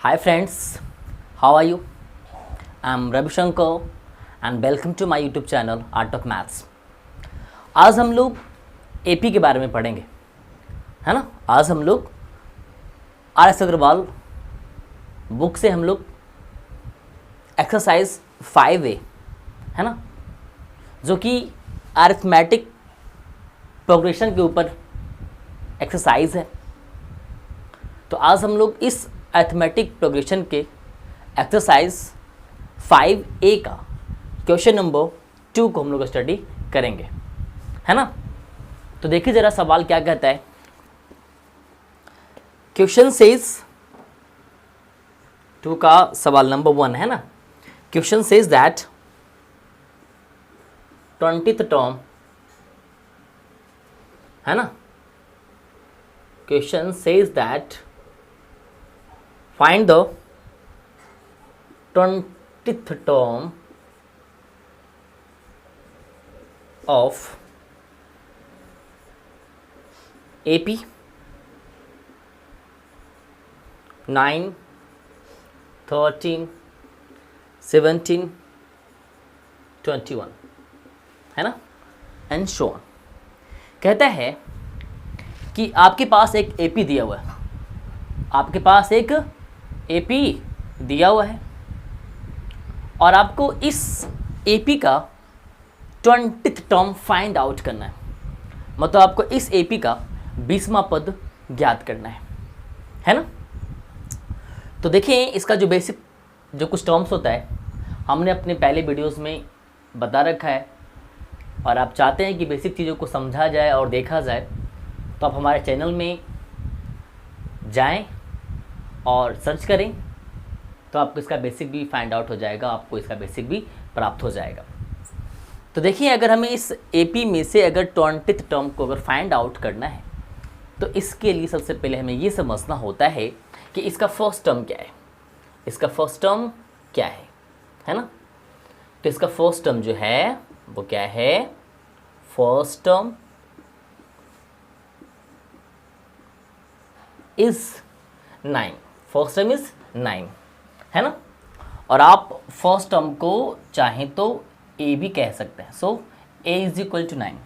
Hi friends, how are you? I'm Ravi Shankar and welcome to my YouTube channel Art of Maths. आज हम लोग AP के बारे में पढ़ेंगे, है ना। आज हम लोग आर.एस. अग्रवाल बुक से हम लोग एक्सरसाइज 5A, है ना, जो कि अरिथमेटिक प्रोग्रेशन के ऊपर एक्सरसाइज है। तो आज हम लोग इस अरिथमेटिक प्रोग्रेशन के एक्सरसाइज 5A का क्वेश्चन नंबर 2 को हम लोग स्टडी करेंगे, है ना। तो देखिए ज़रा सवाल क्या कहता है। क्वेश्चन सेज 2 का सवाल नंबर 1 है ना। Question says that 20th term, है ना। Question says that find the 20th term of AP 9, 13, 17, 21, है ना, एंड सो ऑन। कहता है कि आपके पास एक AP दिया हुआ है, आपके पास एक AP दिया हुआ है और आपको इस AP का 20th टर्म फाइंड आउट करना है। मतलब आपको इस AP का 20वां पद ज्ञात करना है ना। तो देखिए इसका जो बेसिक जो कुछ टर्म्स होता है हमने अपने पहले वीडियोस में बता रखा है, और आप चाहते हैं कि बेसिक चीज़ों को समझा जाए और देखा जाए तो आप हमारे चैनल में जाएं और सर्च करें, तो आपको इसका बेसिक भी फाइंड आउट हो जाएगा, आपको इसका बेसिक भी प्राप्त हो जाएगा। तो देखिए अगर हमें इस AP में से अगर 20th टर्म को अगर फाइंड आउट करना है तो इसके लिए सबसे पहले हमें ये समझना होता है कि इसका फर्स्ट टर्म क्या है, इसका फर्स्ट टर्म क्या है ना। तो इसका फर्स्ट टर्म जो है वो क्या है, first term is 9, first term is 9, है ना। और आप फर्स्ट टर्म को चाहें तो A भी कह सकते हैं। So A is equal to 9,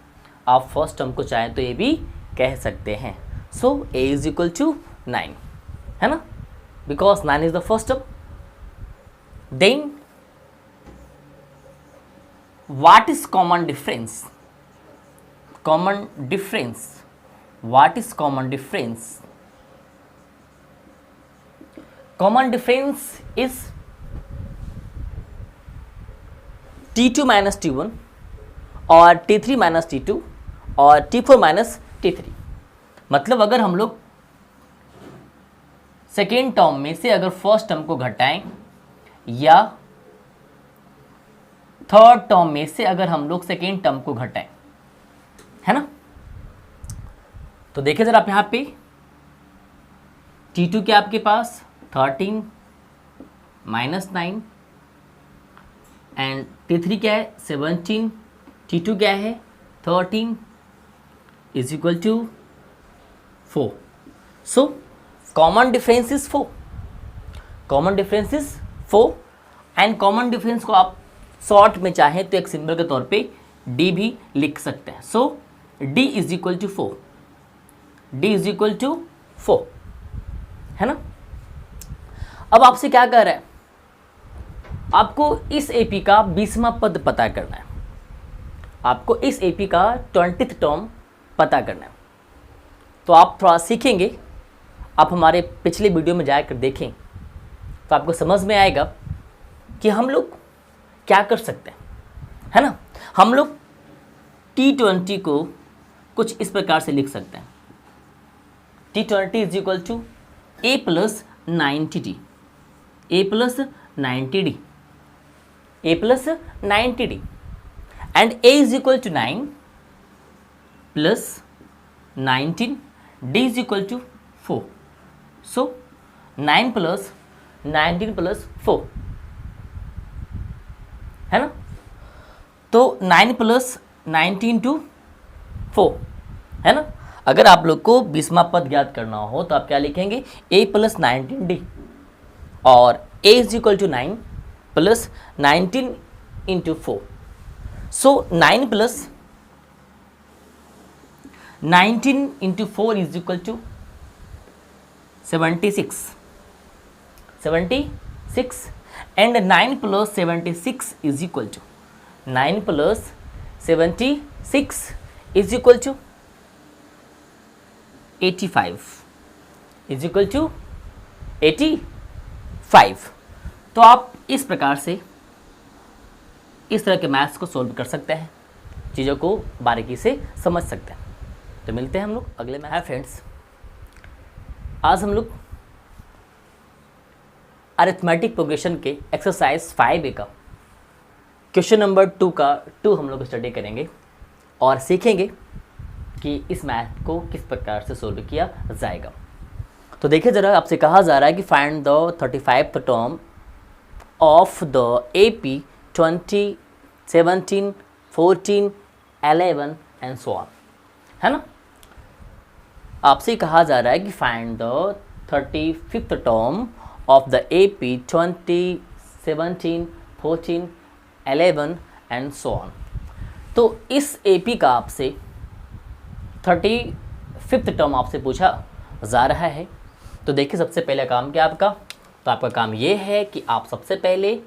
आप फर्स्ट टर्म को चाहें तो A भी कह सकते हैं। So A is equal to 9, है ना, because 9 is the first term. Then what is common difference, common difference, what is common difference, common difference is T2 minus T1 और T3 minus T2 और T4 minus T3। मतलब अगर हम लोग second term में से अगर फर्स्ट टर्म को घटाएं या थर्ड टर्म में से अगर हम लोग सेकेंड टर्म को घटाएं, है ना। तो देखिए जरा आप यहां पे T2 क्या आपके पास 13 माइनस 9 एंड T3 क्या है 17, T2 क्या है 13 is equal to 4। So common difference is 4, common difference is 4 and common difference को आप शॉर्ट में चाहें तो एक सिंबल के तौर पे D भी लिख सकते हैं। So D is equal to 4, D is equal to 4, है ना। अब आपसे क्या कह रहा है, आपको इस AP का 20वां पद पता करना है, आपको इस AP का 20th टर्म पता करना है। तो आप थोड़ा सीखेंगे, आप हमारे पिछले वीडियो में जाकर देखें तो आपको समझ में आएगा कि हम लोग क्या कर सकते हैं, है ना। हम लोग T20 को कुछ इस प्रकार से लिख सकते हैं। T20 is equal to A plus 90D, A plus 90D, A plus 90D and A is equal to 9 plus 19, D is equal to 4। So 9 plus 19 plus 4, है ना। तो 9 प्लस 19 टू 4, है ना। अगर आप लोग को 20वां पद ज्ञात करना हो तो आप क्या लिखेंगे, A प्लस 19D। और a is equal to 9 plus 19 into 4. So 9 plus 19 into 4 is equal to 76 and 9 plus 76 is equal to 9 plus 76 is equal to 85 is equal to 85. तो आप इस प्रकार से इस तरह के मैथ्स को सॉल्व कर सकते हैं, चीज़ों को बारीकी से समझ सकते हैं. तो मिलते हैं हम लोग अगले में. हाय फ्रेंड्स, आज हम लोग अरिथमेटिक प्रोग्रेशन के एक्सरसाइज 5A का क्वेश्चन नंबर 2 का 2 हम लोग स्टडी करेंगे और सीखेंगे कि इस मैथ को किस प्रकार से सोल्व किया जाएगा. तो देखिए ज़रा, आपसे कहा जा रहा है कि find the 35th term of the AP 20, 17, 14, 11 and so on, है ना. आपसे कहा जा रहा है कि find the 35th term of the AP 20, 17, 14, 11 and so on. तो इस AP का आपसे 35th टर्म आपसे पूछा जा रहा है. तो देखिए, सबसे पहला काम क्या आपका, तो आपका काम ये है कि आप सबसे पहले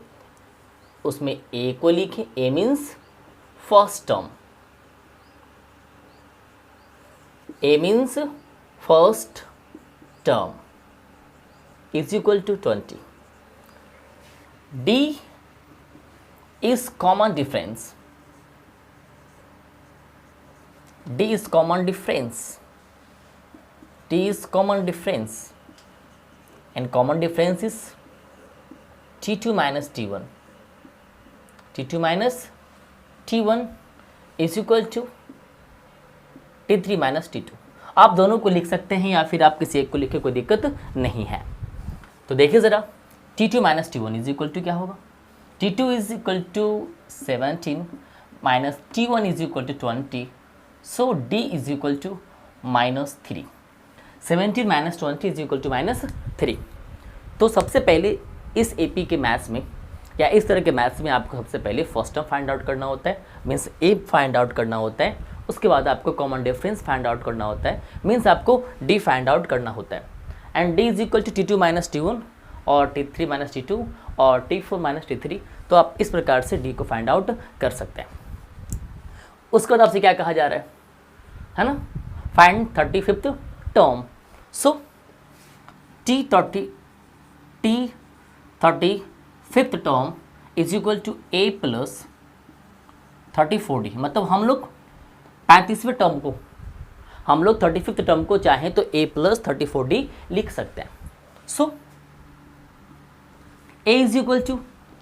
उसमें A को लिखें. A means first term, A means first term is equal to 20. D is common difference. D is common difference. D is common difference. And common difference is T2 minus T1. T2 minus T1 is equal to T3 minus T2. आप दोनों को लिख सकते हैं या फिर आप किसी एक को लिखे, कोई दिक्कत नहीं है. तो देखिए ज़रा, T2 minus T1 is equal to क्या होगा. T2 is equal to 17 minus T1 is equal to 20. So D is equal to -3. 17 minus 20 is equal to -3. तो सबसे पहले इस AP के मैथ्स में या इस तरह के मैथ्स में आपको सबसे पहले फर्स्ट टर्म फाइंड आउट करना होता है, मीन्स A फाइंड आउट करना होता है. उसके बाद आपको कॉमन डिफरेंस फाइंड आउट करना होता है, मीन्स आपको D फाइंड आउट करना होता है. And D is equal to T2 minus T1 और T3 माइनस T2 और T4 माइनस T3. तो आप इस प्रकार से D को फाइंड आउट कर सकते हैं. उसके बाद आपसे क्या कहा जा रहा है ना, find 35th term. So T35th term is equal to A plus 34D. मतलब हम लोग 35वें टर्म को, हम लोग 35th टर्म को चाहें तो A प्लस 34D लिख सकते हैं. So A is equal to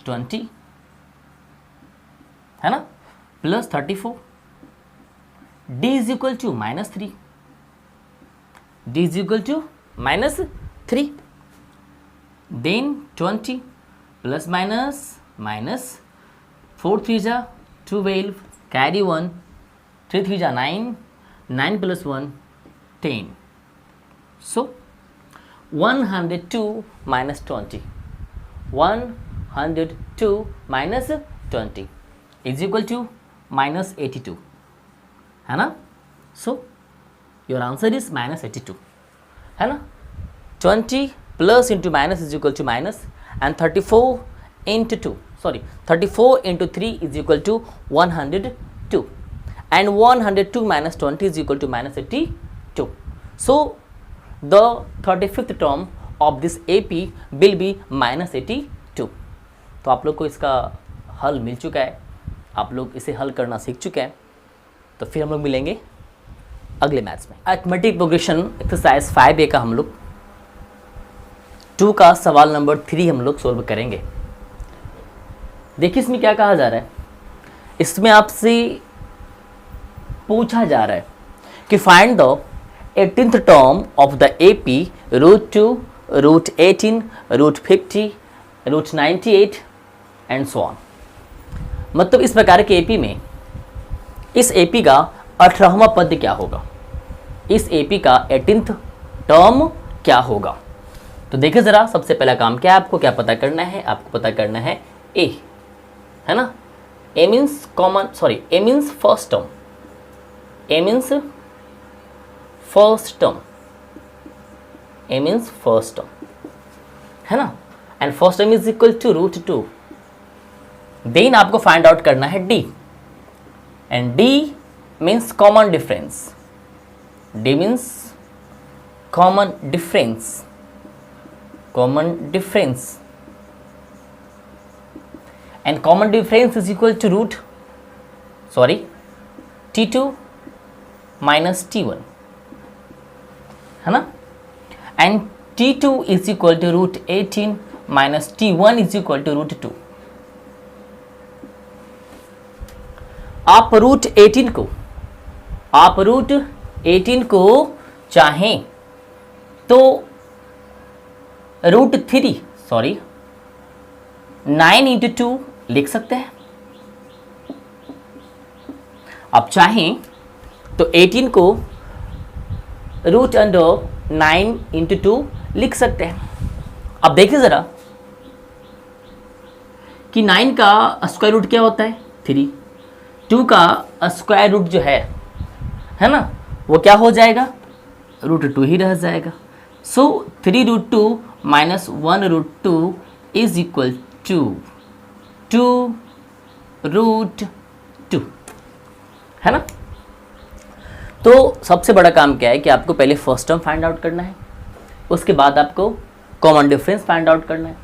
20, है ना, plus 34. D is equal to -3. D is equal to -3. Then 20 plus minus 4 3 जा 12, कैरी 1, 3 3 जा 9, 9 plus 1 10. So 102 minus 20, 102 minus 20 is equal to -82, है ना. So your answer is -82, है ना. 20 plus into minus is equal to minus, and 34 into 2, sorry 34 into 3 is equal to 102. And 102 minus 20 is equal to -82. So the 35th term of this AP will be -82. तो आप लोग को इसका हल मिल चुका है, आप लोग इसे हल करना सीख चुके हैं. तो फिर हम लोग मिलेंगे अगले मैथ्स में. अरिथमेटिक प्रोग्रेशन एक्सरसाइज 5A का हम लोग 2 का सवाल नंबर 3 हम लोग सोल्व करेंगे. देखिए इसमें क्या कहा जा रहा है. इसमें आपसे पूछा जा रहा है कि find the 18th term of the AP √2, √18, √50, √98 and so on. मतलब इस प्रकार के AP में इस AP का 18वां पद क्या होगा, इस AP का 18th टर्म क्या होगा. तो देखिए ज़रा, सबसे पहला काम क्या है, आपको क्या पता करना है, आपको पता करना है ए, है ना। A means common, sorry, A means first term, A means first term, A means first term, है ना। And first term is equal to √2। Then आपको फाइंड आउट करना है D, and D means common difference, D means common difference, common difference, and common difference is equal to t2 minus t1, है ना। and t2 is equal to √18 minus t1 is equal to √2। आप √18 को चाहें तो √9 × 2 लिख सकते हैं। आप चाहें तो 18 को √9 × 2 लिख सकते हैं। अब देखिए ज़रा कि 9 का स्क्वायर रूट क्या होता है, 3, 2 का स्क्वायर रूट जो है ना, वो क्या हो जाएगा, √2 ही रह जाएगा। सो 3√2 minus 1√2 is equal to 2√2, है ना। तो सबसे बड़ा काम क्या है कि आपको पहले फर्स्ट टर्म फाइंड आउट करना है, उसके बाद आपको कॉमन डिफरेंस फाइंड आउट करना है।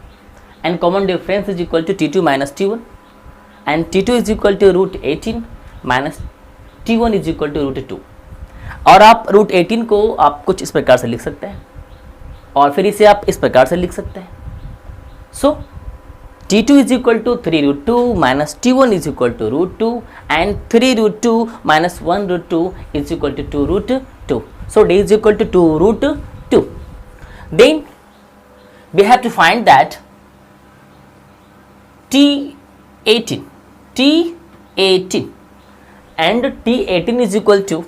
And common difference is equal to t2 minus t1, and t2 is equal to √18 minus t1 is equal to √2। और आप √18 को आप कुछ इस प्रकार से लिख सकते हैं, और फिर इसे आप इस प्रकार से लिख सकते हैं। So t2 is equal to 3√2 minus t1 is equal to √2, and 3√2 minus 1√2 is equal to 2√2। So d is equal to 2√2। Then we have to find that t18 and t18 is equal to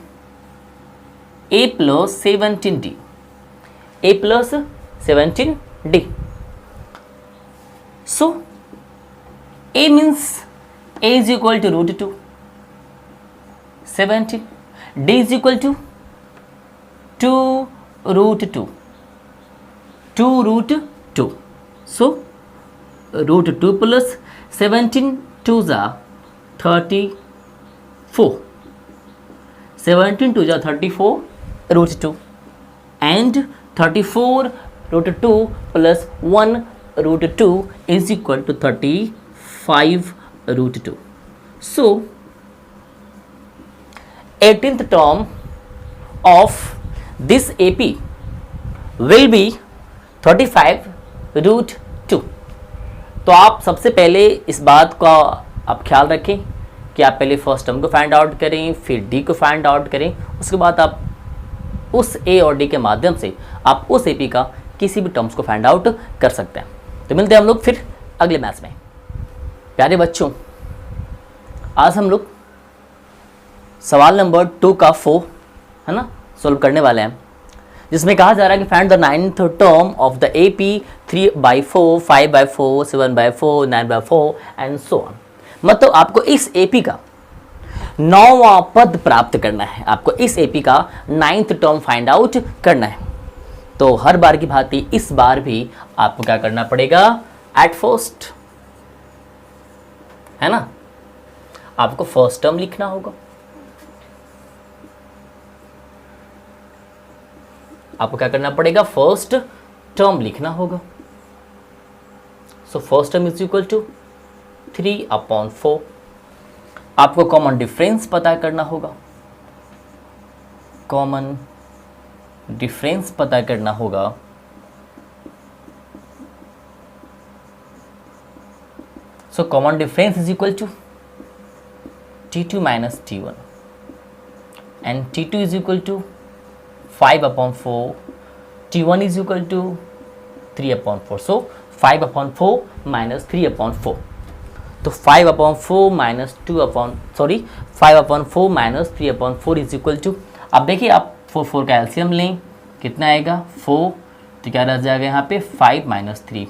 a plus 17d, a plus 17d. So a means a is equal to √2, 17, d is equal to 2√2, 2√2. So √2 plus 17 2s are 34, 17 2s are 34 √2, and 34 √2 plus 1 √2 is equal to 35 √2. So 18th term of this AP will be 35 √2. तो आप सबसे पहले इस बात का आप ख्याल रखें कि आप पहले फर्स्ट टर्म को फाइंड आउट करें, फिर डी को फाइंड आउट करें, उसके बाद आप उस ए और डी के माध्यम से आप उस एपी का किसी भी टर्म्स को फाइंड आउट कर सकते हैं। तो मिलते हैं हम लोग फिर अगले मैथ्स में। प्यारे बच्चों, आज हम लोग सवाल नंबर 2 का 4 है ना सॉल्व करने वाले हैं, जिसमें कहा जा रहा है कि find the 9th term of the AP 3/4, 5/4, 7/4, 9/4 and so on. मतलब आपको इस एपी का 9वां पद प्राप्त करना है, आपको इस एपी का 9th टर्म फाइंड आउट करना है। तो हर बार की भांति इस बार भी आपको क्या करना पड़ेगा, एट फर्स्ट, है ना, आपको फर्स्ट टर्म लिखना होगा। आपको क्या करना पड़ेगा, फर्स्ट टर्म लिखना होगा। So first term is equal to 3/4। आपको कॉमन डिफरेंस पता करना होगा, कॉमन डिफरेंस पता करना होगा। So common difference is equal to t2 minus t1, and t2 is equal to 5/4, t1 is equal to 3/4. So 5/4 minus 3/4. तो 5/4 minus 5/4 minus 3/4 is equal to, अब देखिए आप 4 का एलसीएम लें, कितना आएगा 4, तो क्या रह जाएगा यहाँ पे 5 माइनस 3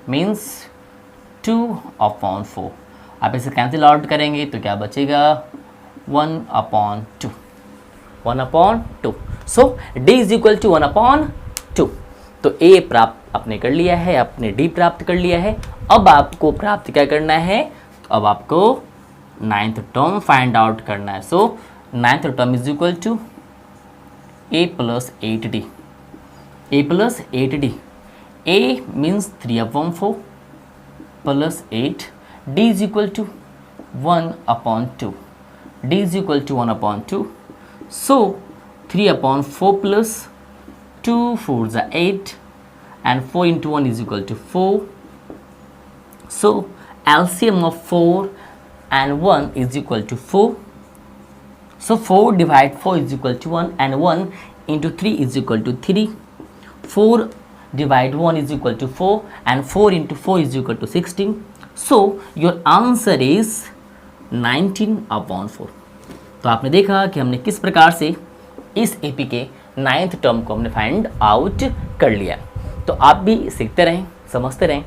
मीन्स 2/4। आप इसे कैंसिल आउट करेंगे तो क्या बचेगा 1/2। 1/2। सो d इज इक्वल टू 1/2। तो a प्राप्त आपने कर लिया है, आपने d प्राप्त कर लिया है। अब आपको प्राप्त क्या करना है, अब आपको नाइन्थ टर्म फाइंड आउट करना है। So ninth term is equal to a plus 8d। a plus 8d, a means 3/4 plus 8, d is equal to 1/2। d is equal to 1/2। So 3/4 plus 2 4s are 8 and 4 into 1 is equal to 4. So LCM of 4 and 1 is equal to 4. So 4 divide 4 is equal to 1 and 1 into 3 is equal to 3. 4 divide 1 is equal to 4 and 4 into 4 is equal to 16. So your answer is 19/4. तो आपने देखा कि हमने किस प्रकार से इस AP के नाइन्थ टर्म को हमने फाइंड आउट कर लिया। तो आप भी सीखते रहें, समझते रहें,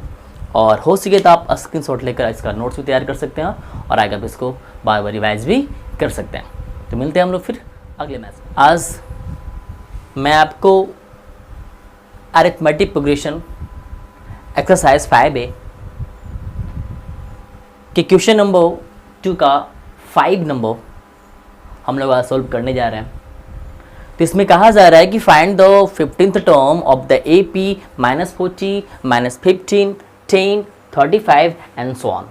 और हो सके तो आप स्क्रीनशॉट लेकर इसका नोट्स भी तैयार कर सकते हैं और आगे आप इसको बार बार रिवाइज भी कर सकते हैं। तो मिलते हैं हम लोग फिर अगले मैच। आज मैं आपको अरिथमेटिक प्रोग्रेशन एक्सरसाइज 5A के क्वेश्चन नंबर 2 का 5 नंबर हम लोग आज सॉल्व करने जा रहे हैं। तो इसमें कहा जा रहा है कि find the 15th term of the AP -40 -15 10 35 and so on.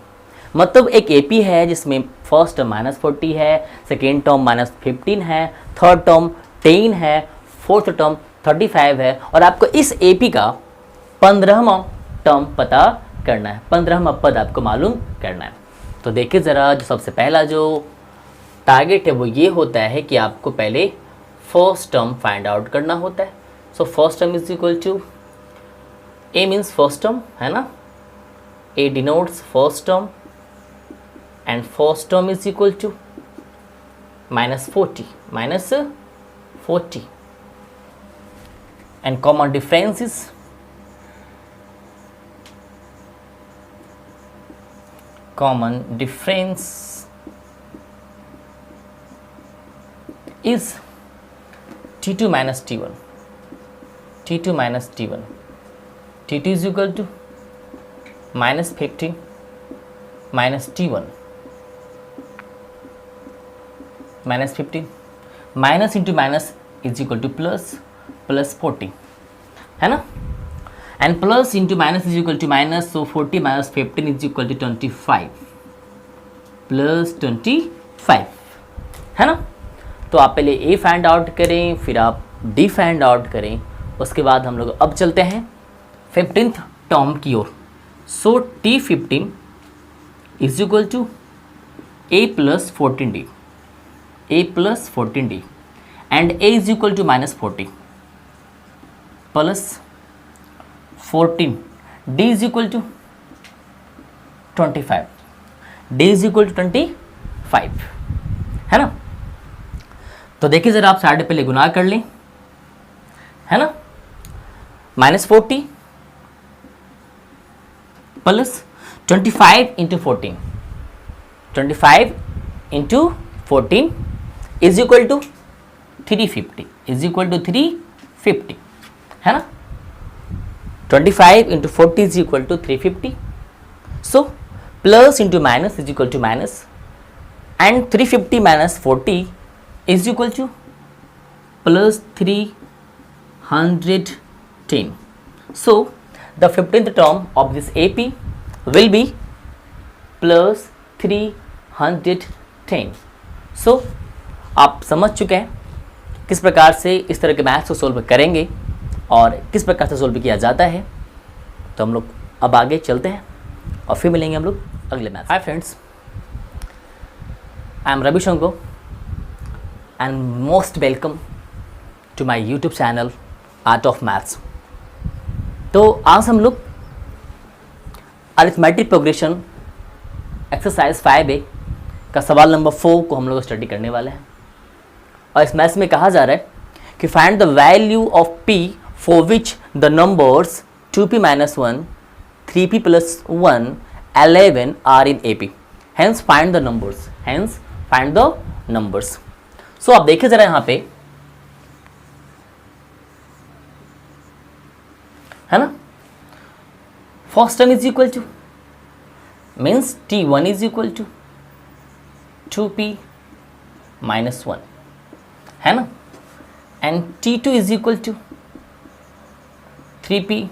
मतलब एक AP है जिसमें फर्स्ट टर्म -40 है, सेकेंड टर्म -15 है, थर्ड टर्म 10 है, फोर्थ टर्म 35 है, और आपको इस AP का 15वां टर्म पता करना है, 15वां पद आपको मालूम करना है। तो देखिए ज़रा, जो सबसे पहला जो टारगेट है वो ये होता है कि आपको पहले फर्स्ट टर्म फाइंड आउट करना होता है। So first term is equal to, a means first term है ना, a denotes first term and first term is equal to -40 and common difference is T2 minus T1. T2 minus T1. T2 is equal to -15 minus T1. -15. Minus into minus is equal to plus 40. है ना? And plus into minus is equal to minus, so 40 minus 15 is equal to 25. Plus 25. है ना? तो आप पहले ए find out करें, फिर आप डी फाइंड आउट करें, उसके बाद हम लोग अब चलते हैं 15th टर्म की ओर। So T15 is equal to A plus 14D, A plus 14D and A is equal to -40 plus 14, D is equal to 25, D is equal to 25, है ना? तो देखिए ज़रा, आप साइड पहले गुना कर लें, है ना, -40 plus 25 into 14, 25 into 14 is equal to 350, is equal to 350, है ना। 25 into 40 is equal to 350। So plus into minus is equal to minus, and 350 minus 40 is equal to plus 310. So the 15th term of this AP will be plus 310. So आप समझ चुके हैं किस प्रकार से इस तरह के मैथ्स को सोल्व करेंगे और किस प्रकार से सोल्व किया जाता है। तो हम लोग अब आगे चलते हैं और फिर मिलेंगे हम लोग अगले math. Hi friends, I am Ravishankar and most welcome to my YouTube channel Art of Maths। तो आज हम लोग अरिथमेटिक प्रोग्रेशन एक्सरसाइज 5A का सवाल नंबर 4 को हम लोग स्टडी करने वाले हैं। और इस मैथ्स में कहा जा रहा है कि find the value of P for which the numbers 2p minus 1, 3p plus 1, 11 are in AP. Hence find the numbers. Hence find the numbers. So आप देखिए जरा यहाँ पे, है ना, first term is equal to means T1 is equal to 2p minus 1, है ना, and T2 is equal to 3p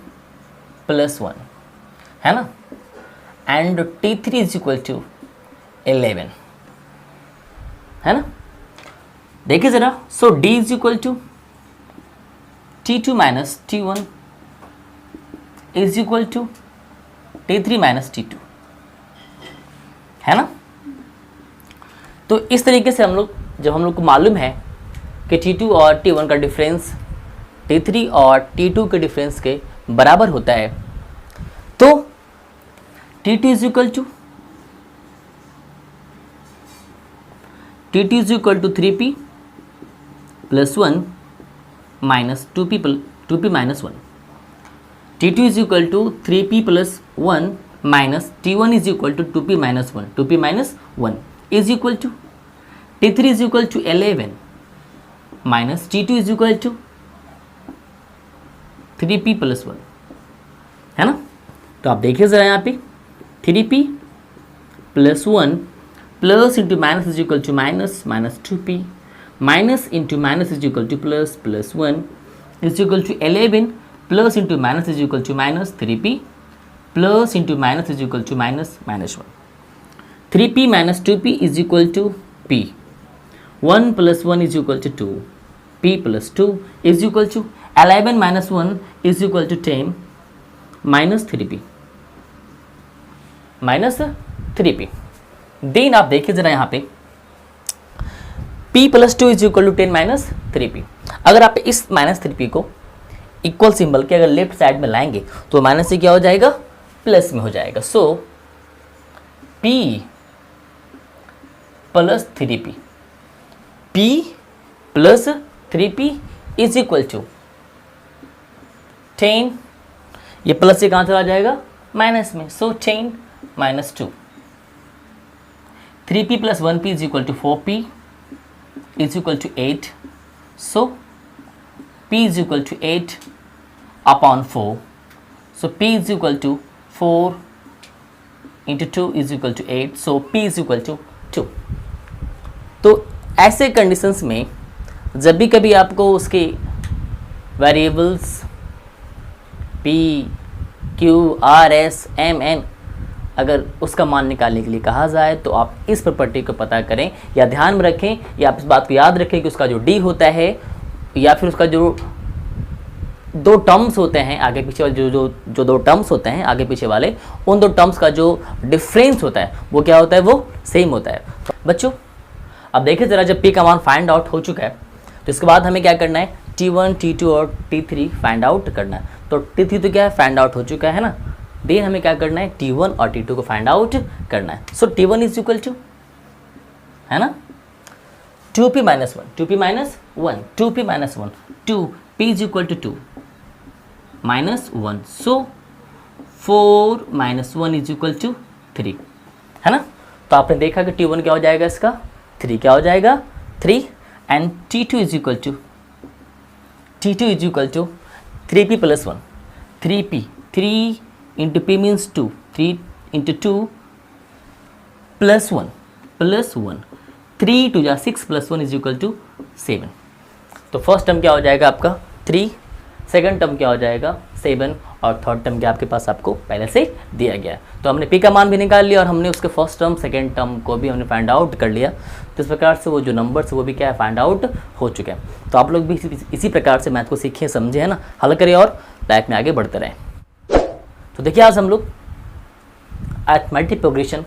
plus 1, है ना, and T3 is equal to 11, है ना. देखिए जरा, so D is equal to T2 minus T1 is equal to T3 minus T2, है ना. तो इस तरीके से हम लोग, जब हम लोग को मालूम है कि T2 और T1 का डिफरेंस T3 और T2 के डिफरेंस के बराबर होता है, तो T2 is equal to 3p plus 1 minus 2p minus 1. T2 is equal to 3p plus 1 minus T1 is equal to 2p minus 1, 2p minus 1 is equal to T3 is equal to 11 minus T2 is equal to 3p plus 1, है ना. तो आप देखिए ज़रा यहाँ पे 3p plus 1 plus into minus is equal to minus, minus 2p minus into minus is equal to plus, plus 1 is equal to 11 plus into minus is equal to minus 3p plus into minus is equal to minus, minus 1. 3p minus 2p is equal to p. 1 plus 1 is equal to 2. p plus 2 is equal to 11 minus 1 is equal to 10 minus 3p minus 3p. Then आप देखिए जरा यहाँ पे p plus 2 is equal to 10 minus 3p. अगर आप इस minus 3p को equal symbol के अगर लेफ्ट साइड में लाएंगे तो माइनस से क्या हो जाएगा, प्लस में हो जाएगा. So p plus 3p, p plus 3p is equal to 10, ये प्लस से कहाँ चला जाएगा, माइनस में. So 10 minus 2. 3p plus 1p is equal to 4p is equal to 8. So p is equal to 8 upon 4. So p is equal to 4 into 2 is equal to 8. So p is equal to 2. तो ऐसे conditions में जब भी कभी आपको उसके variables p, q, r, s, m, n अगर उसका मान निकालने के लिए कहा जाए तो आप इस प्रॉपर्टी को पता करें, या ध्यान में रखें, या आप इस बात को याद रखें कि उसका जो d होता है या फिर उसका जो दो टर्म्स होते हैं आगे पीछे वाले, जो दो टर्म्स होते हैं आगे पीछे वाले, उन दो टर्म्स का जो डिफरेंस होता है वो क्या होता है, वो सेम होता है. बच्चों अब देखिए ज़रा, जब p का मान फाइंड आउट हो चुका है तो इसके बाद हमें क्या करना है, T1, T2 और T3 फाइंड आउट करना है. तो T3 तो क्या है, फाइंड आउट हो चुका है ना. देन हमें क्या करना है, T1 और T2 को फाइंड आउट करना है. सो T1 इज इक्वल टू, है ना, 2p minus 1, 2p minus 1, 2p minus 1, 2p is equal to 2 minus 1. So 4 minus 1 is equal to 3, है ना. तो आपने देखा कि T1 क्या हो जाएगा, इसका 3 क्या हो जाएगा, 3. And T2 is equal to 3p plus 1, 3p, 3 into p means 2, 3 into 2 plus 1, 3 टू जा 6 प्लस 1 इज इक्वल टू 7. तो फर्स्ट टर्म क्या हो जाएगा आपका 3, सेकंड टर्म क्या हो जाएगा 7, और थर्ड टर्म क्या आपके पास आपको पहले से दिया गया है. तो हमने p का मान भी निकाल लिया और हमने उसके फर्स्ट टर्म सेकंड टर्म को भी हमने फाइंड आउट कर लिया. तो इस प्रकार से वो जो नंबर्स वो भी क्या है, फाइंड आउट हो चुके हैं. तो आप लोग भी इसी प्रकार से मैथ को सीखें, समझे, है ना, हल करें और लाइफ में आगे बढ़ते रहें. तो देखिए आज हम लोग arithmetic progression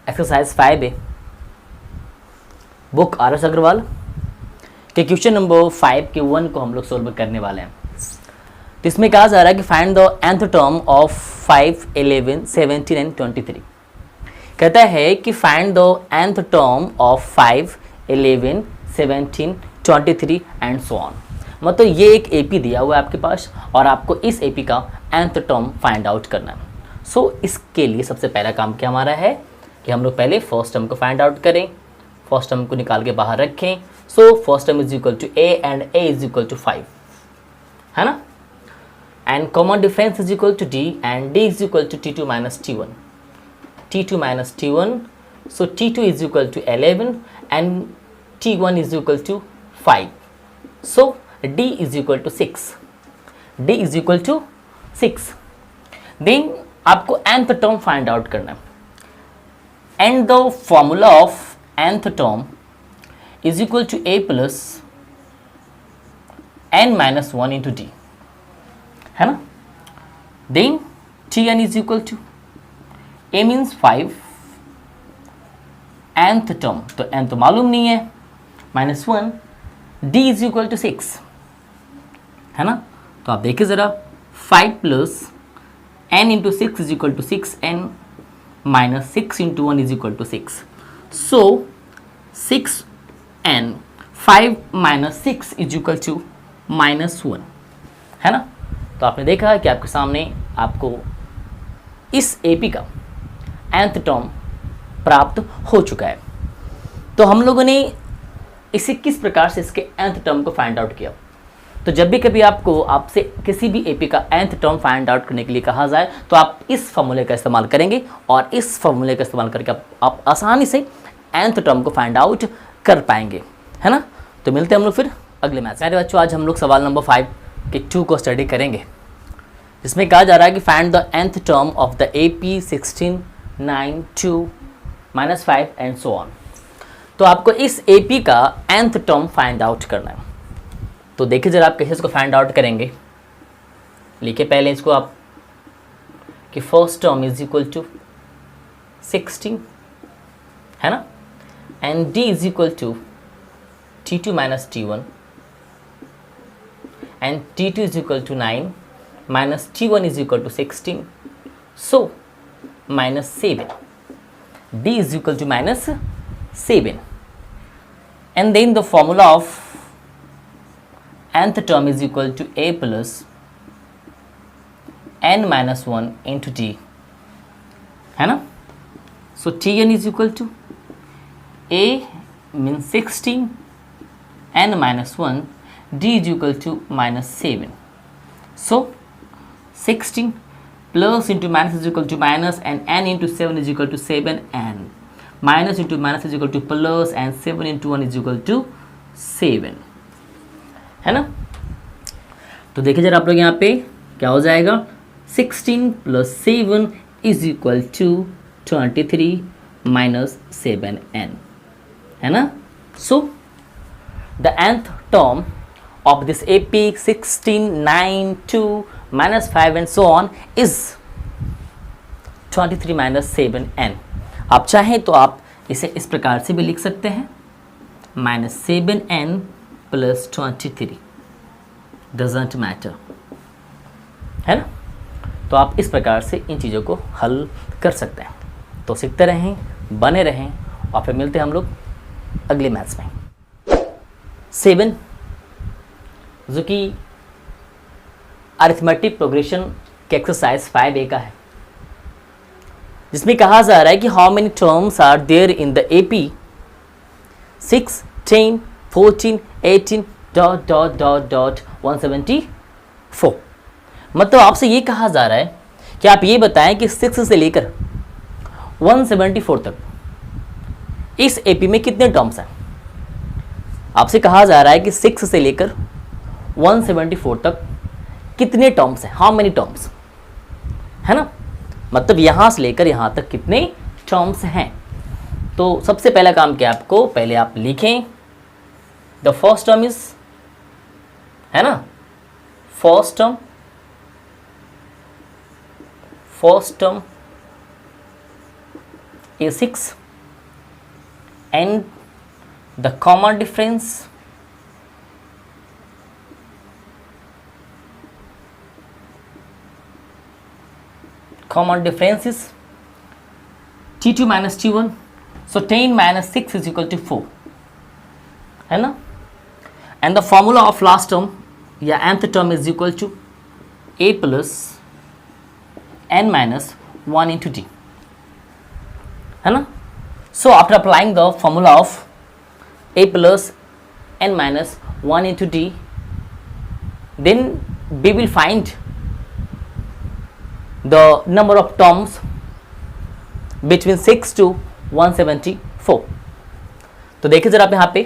exercise 5A book RS Agarwal के क्वेश्चन नंबर 5 के 1 को हम लोग सोल्व करने वाले हैं. तो इसमें कहा जा रहा है कि find the nth term of 5, 11, 17 and 23. कहता है कि find the nth term of 5, 11, 17, 23 and so on. मतलब ये एक एपी दिया हुआ है आपके पास और आपको इस एपी का nth टर्म फाइंड आउट करना है। सो इसके लिए सबसे पहला काम क्या हमारा है कि हम लोग पहले फर्स्ट टर्म को फाइंड आउट करें, फर्स्ट टर्म को निकाल के बाहर रखें। So first term is equal to a and a is equal to 5, है ना, and common difference is equal to d and d is equal to t2 minus t1, t2 minus t1, so t2 is equal to 11 and t1 is equal to 5, so d is equal to 6, d is equal to 6। then आपको nth term find out करना है and the formula of nth term is equal to a plus n minus 1 into d, है ना। then tn is equal to a means 5, nth term तो n तो मालूम नहीं है minus 1, d is equal to 6, है ना। तो आप देखिए ज़रा 5 plus n into 6 is equal to 6n minus 6 into 1 is equal to 6, so 6n 5 minus 6 is equal to minus 1, है ना। तो आपने देखा कि आपके सामने आपको इस एपी का nth टर्म प्राप्त हो चुका है। तो हम लोगों ने इसे किस प्रकार से इसके nth टर्म को फाइंड आउट किया। तो जब भी कभी आपसे किसी भी एपी का nth टर्म फाइंड आउट करने के लिए कहा जाए तो आप इस फॉर्मूले का इस्तेमाल करेंगे और इस फॉर्मूले का इस्तेमाल करके आप आसानी से nth टर्म को फाइंड आउट कर पाएंगे, है ना। तो मिलते हैं हम लोग फिर अगले मैच। मेरे बच्चों आज हम लोग सवाल नंबर 5 के 2 को स्टडी करेंगे, जिसमें कहा जा रहा है कि find the nth term of the AP 16, 9, 2, -5 and so on. तो आपको इस AP का nth टर्म फाइंड आउट करना है। तो देखिए जरा आप कैसे इसको फाइंड आउट करेंगे। लिखिए पहले इसको आप कि first term is equal to 16, है ना, and D is equal to T2 minus T1 and T2 is equal to 9 minus T1 is equal to 16, so minus 7, D is equal to minus 7, and then the formula of nth term is equal to a plus n minus 1 into d, है ना। so tn is equal to a means 16, n minus 1, d is equal to minus 7, so 16 plus into minus is equal to minus and n into 7 is equal to 7n, minus into minus is equal to plus and 7 into 1 is equal to 7, है ना। तो देखिए जरा आप लोग यहाँ पे क्या हो जाएगा, 16 plus 7 is equal to 23 minus 7n, है ना। so the nth term of this AP 16, 9, 2, -5 and so on is 23 minus 7n। आप चाहें तो आप इसे इस प्रकार से भी लिख सकते हैं, -7n plus 23 doesn't matter, है ना। तो आप इस प्रकार से इन चीज़ों को हल कर सकते हैं। तो सीखते रहें, बने रहें और फिर मिलते हैं हम लोग अगले मैथ्स में। 7 जो कि अरिथमेटिक प्रोग्रेशन के एक्सरसाइज 5A का है, जिसमें कहा जा रहा है कि how many terms are there in the AP 6, 10, 14, 18 ... 174। मतलब आपसे ये कहा जा रहा है कि आप ये बताएं कि 6 से लेकर 174 तक इस AP में कितने टर्म्स हैं। आपसे कहा जा रहा है कि 6 से लेकर 174 तक कितने टर्म्स हैं, हाउ मेनी टर्म्स, है ना। मतलब यहाँ से लेकर यहाँ तक कितने टर्म्स हैं। तो सबसे पहला काम क्या है, आपको पहले आप लिखें द फर्स्ट टर्म इज, है ना, first term is 6 and the common difference is T2 minus T1, so 10 minus 6 is equal to 4, है ना। and the formula of last term या nth term is equal to a plus n minus 1 into D, है ना. So after applying the formula of a plus n minus 1 into D, then we will find the number of terms between 6 to 174. तो देखिए जरा आप यहाँ पे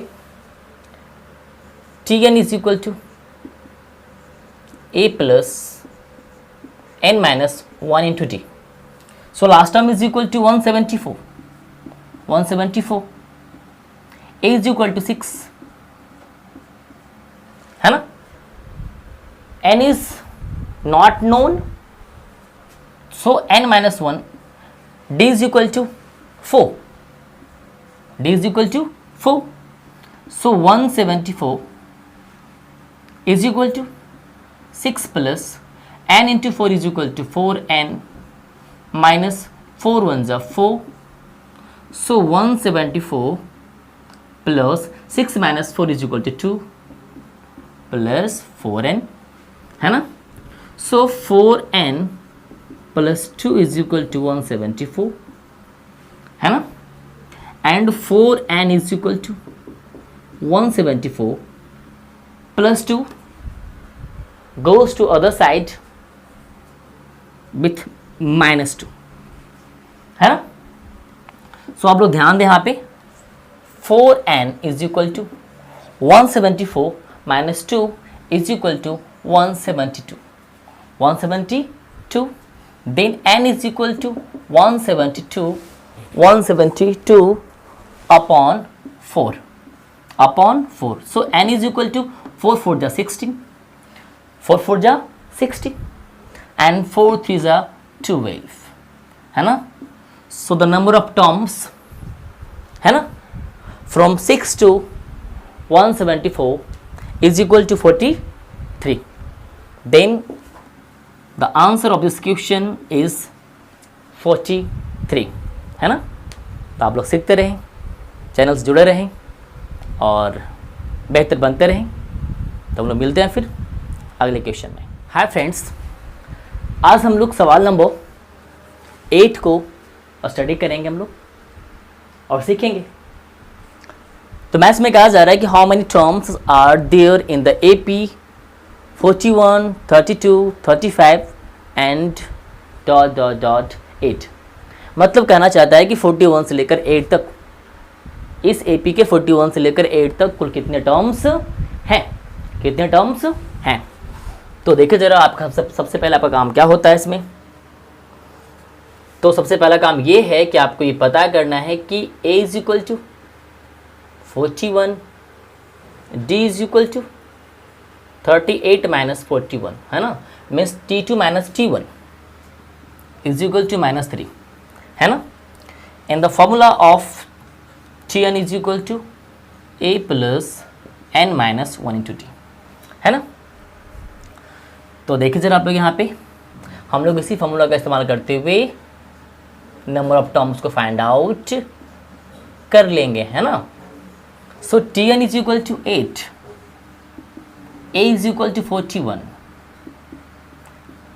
Tn is equal to a plus n minus 1 into d. So last term is equal to 174. 174. A is equal to 6, है ना. n is not known, so n minus 1. d is equal to 4. d is equal to 4. So 174 is equal to 6 plus n into 4 is equal to 4n minus 4 ones are 4. So 174 plus 6 minus 4 is equal to 2 plus 4n, है ना. So 4n plus 2 is equal to 174, है ना. And 4n is equal to 174 plus 2 goes to other side with minus 2, है ना. सो आप लोग ध्यान दें यहाँ पे 4n is equal to 174 minus 2 is equal to 172. 172, then n is equal to 172 upon 4. So n is equal to 4 4 जा 16, 4 4 जा 60 and 4 3 जा 12, है ना. So the number of terms, है ना, from 6 to 174 is equal to 43. Then the answer of this question is 43, है ना. तो आप लोग सीखते रहें, चैनल से जुड़े रहें और बेहतर बनते रहें. तो हम लोग मिलते हैं फिर अगले क्वेश्चन में. हाय फ्रेंड्स, आज हम लोग सवाल नंबर 8 को स्टडी करेंगे हम लोग और सीखेंगे. तो मैथ्स में कहा जा रहा है कि how many terms are there in the AP 41, 32, 35 and .8. मतलब कहना चाहता है कि 41 से लेकर 8 तक, इस AP के 41 से लेकर 8 तक कुल कितने टर्म्स हैं, कितने टर्म्स हैं. तो देखिए ज़रा, आपका सबसे पहले आपका काम क्या होता है इसमें. तो सबसे पहला काम ये है कि आपको ये पता करना है कि a is equal to 41, d is equal to 38 minus 41, है ना. Means T2 minus T1 is equal to -3, है ना. In the formula of Tn is equal to a plus n minus 1 into T, है ना. तो देखिए जरा आप लोग यहाँ पे हम लोग इसी फॉर्मूला का इस्तेमाल करते हुए नंबर ऑफ टर्म्स को फाइंड आउट कर लेंगे, है ना. So Tn is equal to 8, a is equal to 41,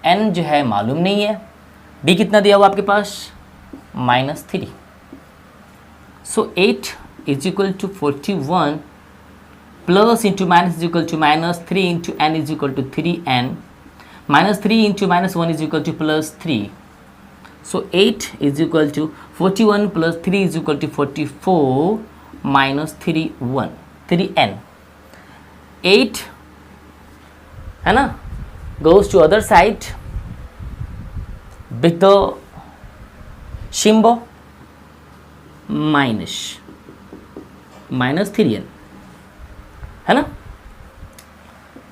n जो है मालूम नहीं है, d कितना दिया हुआ आपके पास -3. So 8 is equal to 41 plus into minus is equal to -3 into n is equal to 3n, -3 into -1 is equal to +3. So 8 is equal to 41 plus 3 is equal to 44 minus 3n. 8, है ना, goes to other side with the symbol minus 3n, है ना.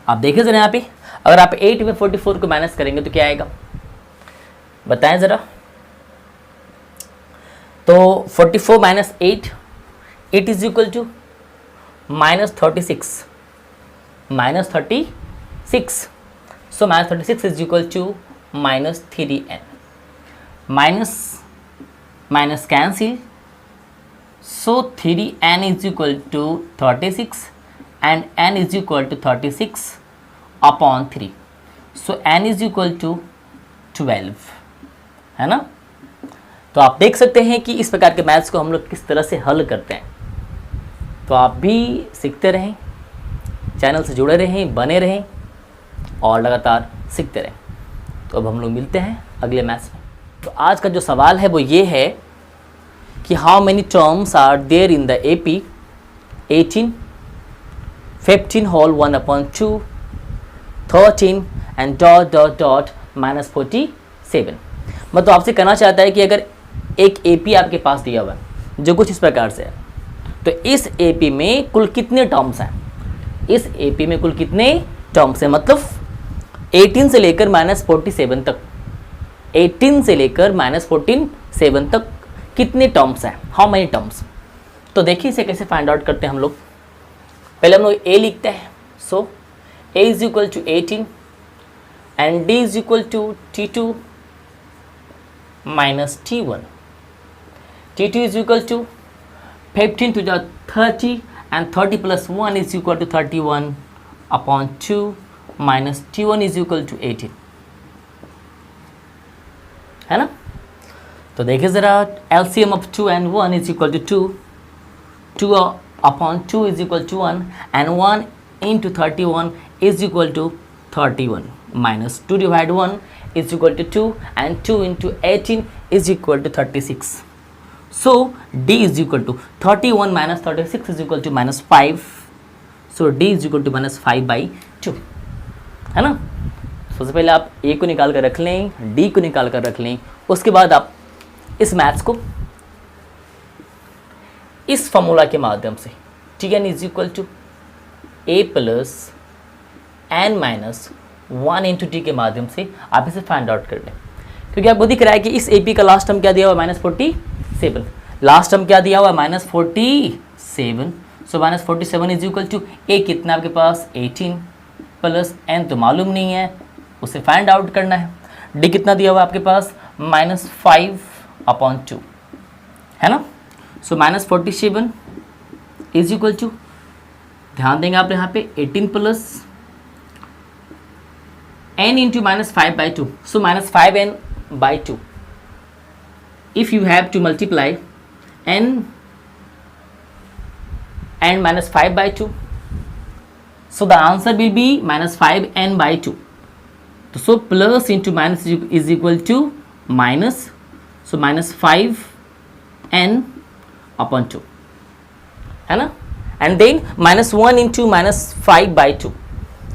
आप देखिए जरा यहाँ पे, अगर आप 8 में 44 को माइनस करेंगे तो क्या आएगा, बताएं ज़रा. तो 44 minus 8, 8 is equal to -36, -36. So -36 is equal to -3n. Minus cancel, so 3n is equal to 36 and n is equal to 36 upon 3, so n is equal to 12, है ना। तो आप देख सकते हैं कि इस प्रकार के मैथ्स को हम लोग किस तरह से हल करते हैं। तो आप भी सीखते रहें, चैनल से जुड़े रहें, बने रहें और लगातार सीखते रहें। तो अब हम लोग मिलते हैं अगले मैथ्स में। तो आज का जो सवाल है वो ये है कि how many terms are there in the AP 18, 15 whole 1/2, 13 and dot dot dot minus 47। मतलब आपसे कहना चाहता है कि अगर एक AP आपके पास दिया हुआ है जो कुछ इस प्रकार से है, तो इस AP में कुल कितने टर्म्स हैं। इस AP में कुल कितने टर्म्स हैं, मतलब 18 से लेकर -47 तक, 18 से लेकर -47 तक कितने टर्म्स हैं, हाउ मेनी टर्म्स। तो देखिए इसे कैसे फाइंड आउट करते हैं हम लोग। पहले हम लोग A लिखते हैं। So A is equal to 18 and D is equal to T2 minus T1। T2 is equal to 15 to the 30 and 30 plus 1 is equal to 31 upon 2 minus T1 is equal to 18, है ना। तो देखिए ज़रा, LCM of 2 and 1 is equal to 2, 2 upon 2 is equal to 1 and 1 into 31 is equal to 31 minus 2 divided 1 is equal to 2 and 2 into 18 is equal to 36. So D is equal to 31 minus 36 is equal to -5. So D is equal to -5/2, है ना। सबसे पहले आप A को निकाल कर रख लें, D को निकाल कर रख लें, उसके बाद आप इस मैथ्स को इस फॉर्मूला के माध्यम से Tn is equal to A plus n minus 1 into T के माध्यम से आप इसे फाइंड आउट कर लें। क्योंकि आपको दिख रहा है कि इस AP का लास्ट टर्म क्या दिया हुआ है, -47, लास्ट टर्म क्या दिया हुआ है, -47। सो -47 इज इक्वल टू A कितना आपके पास 18 प्लस n तो मालूम नहीं है, उसे फाइंड आउट करना है। D कितना दिया हुआ है आपके पास -5/2, है ना। सो -47 इज इक्वल टू, ध्यान देंगे आप यहाँ पे 18 plus n into -5/2, so -5n/2। if you have to multiply n and -5/2, so the answer will be -5n/2. So plus into minus is equal to minus, so -5n/2, है ना। and then -1 into -5/2,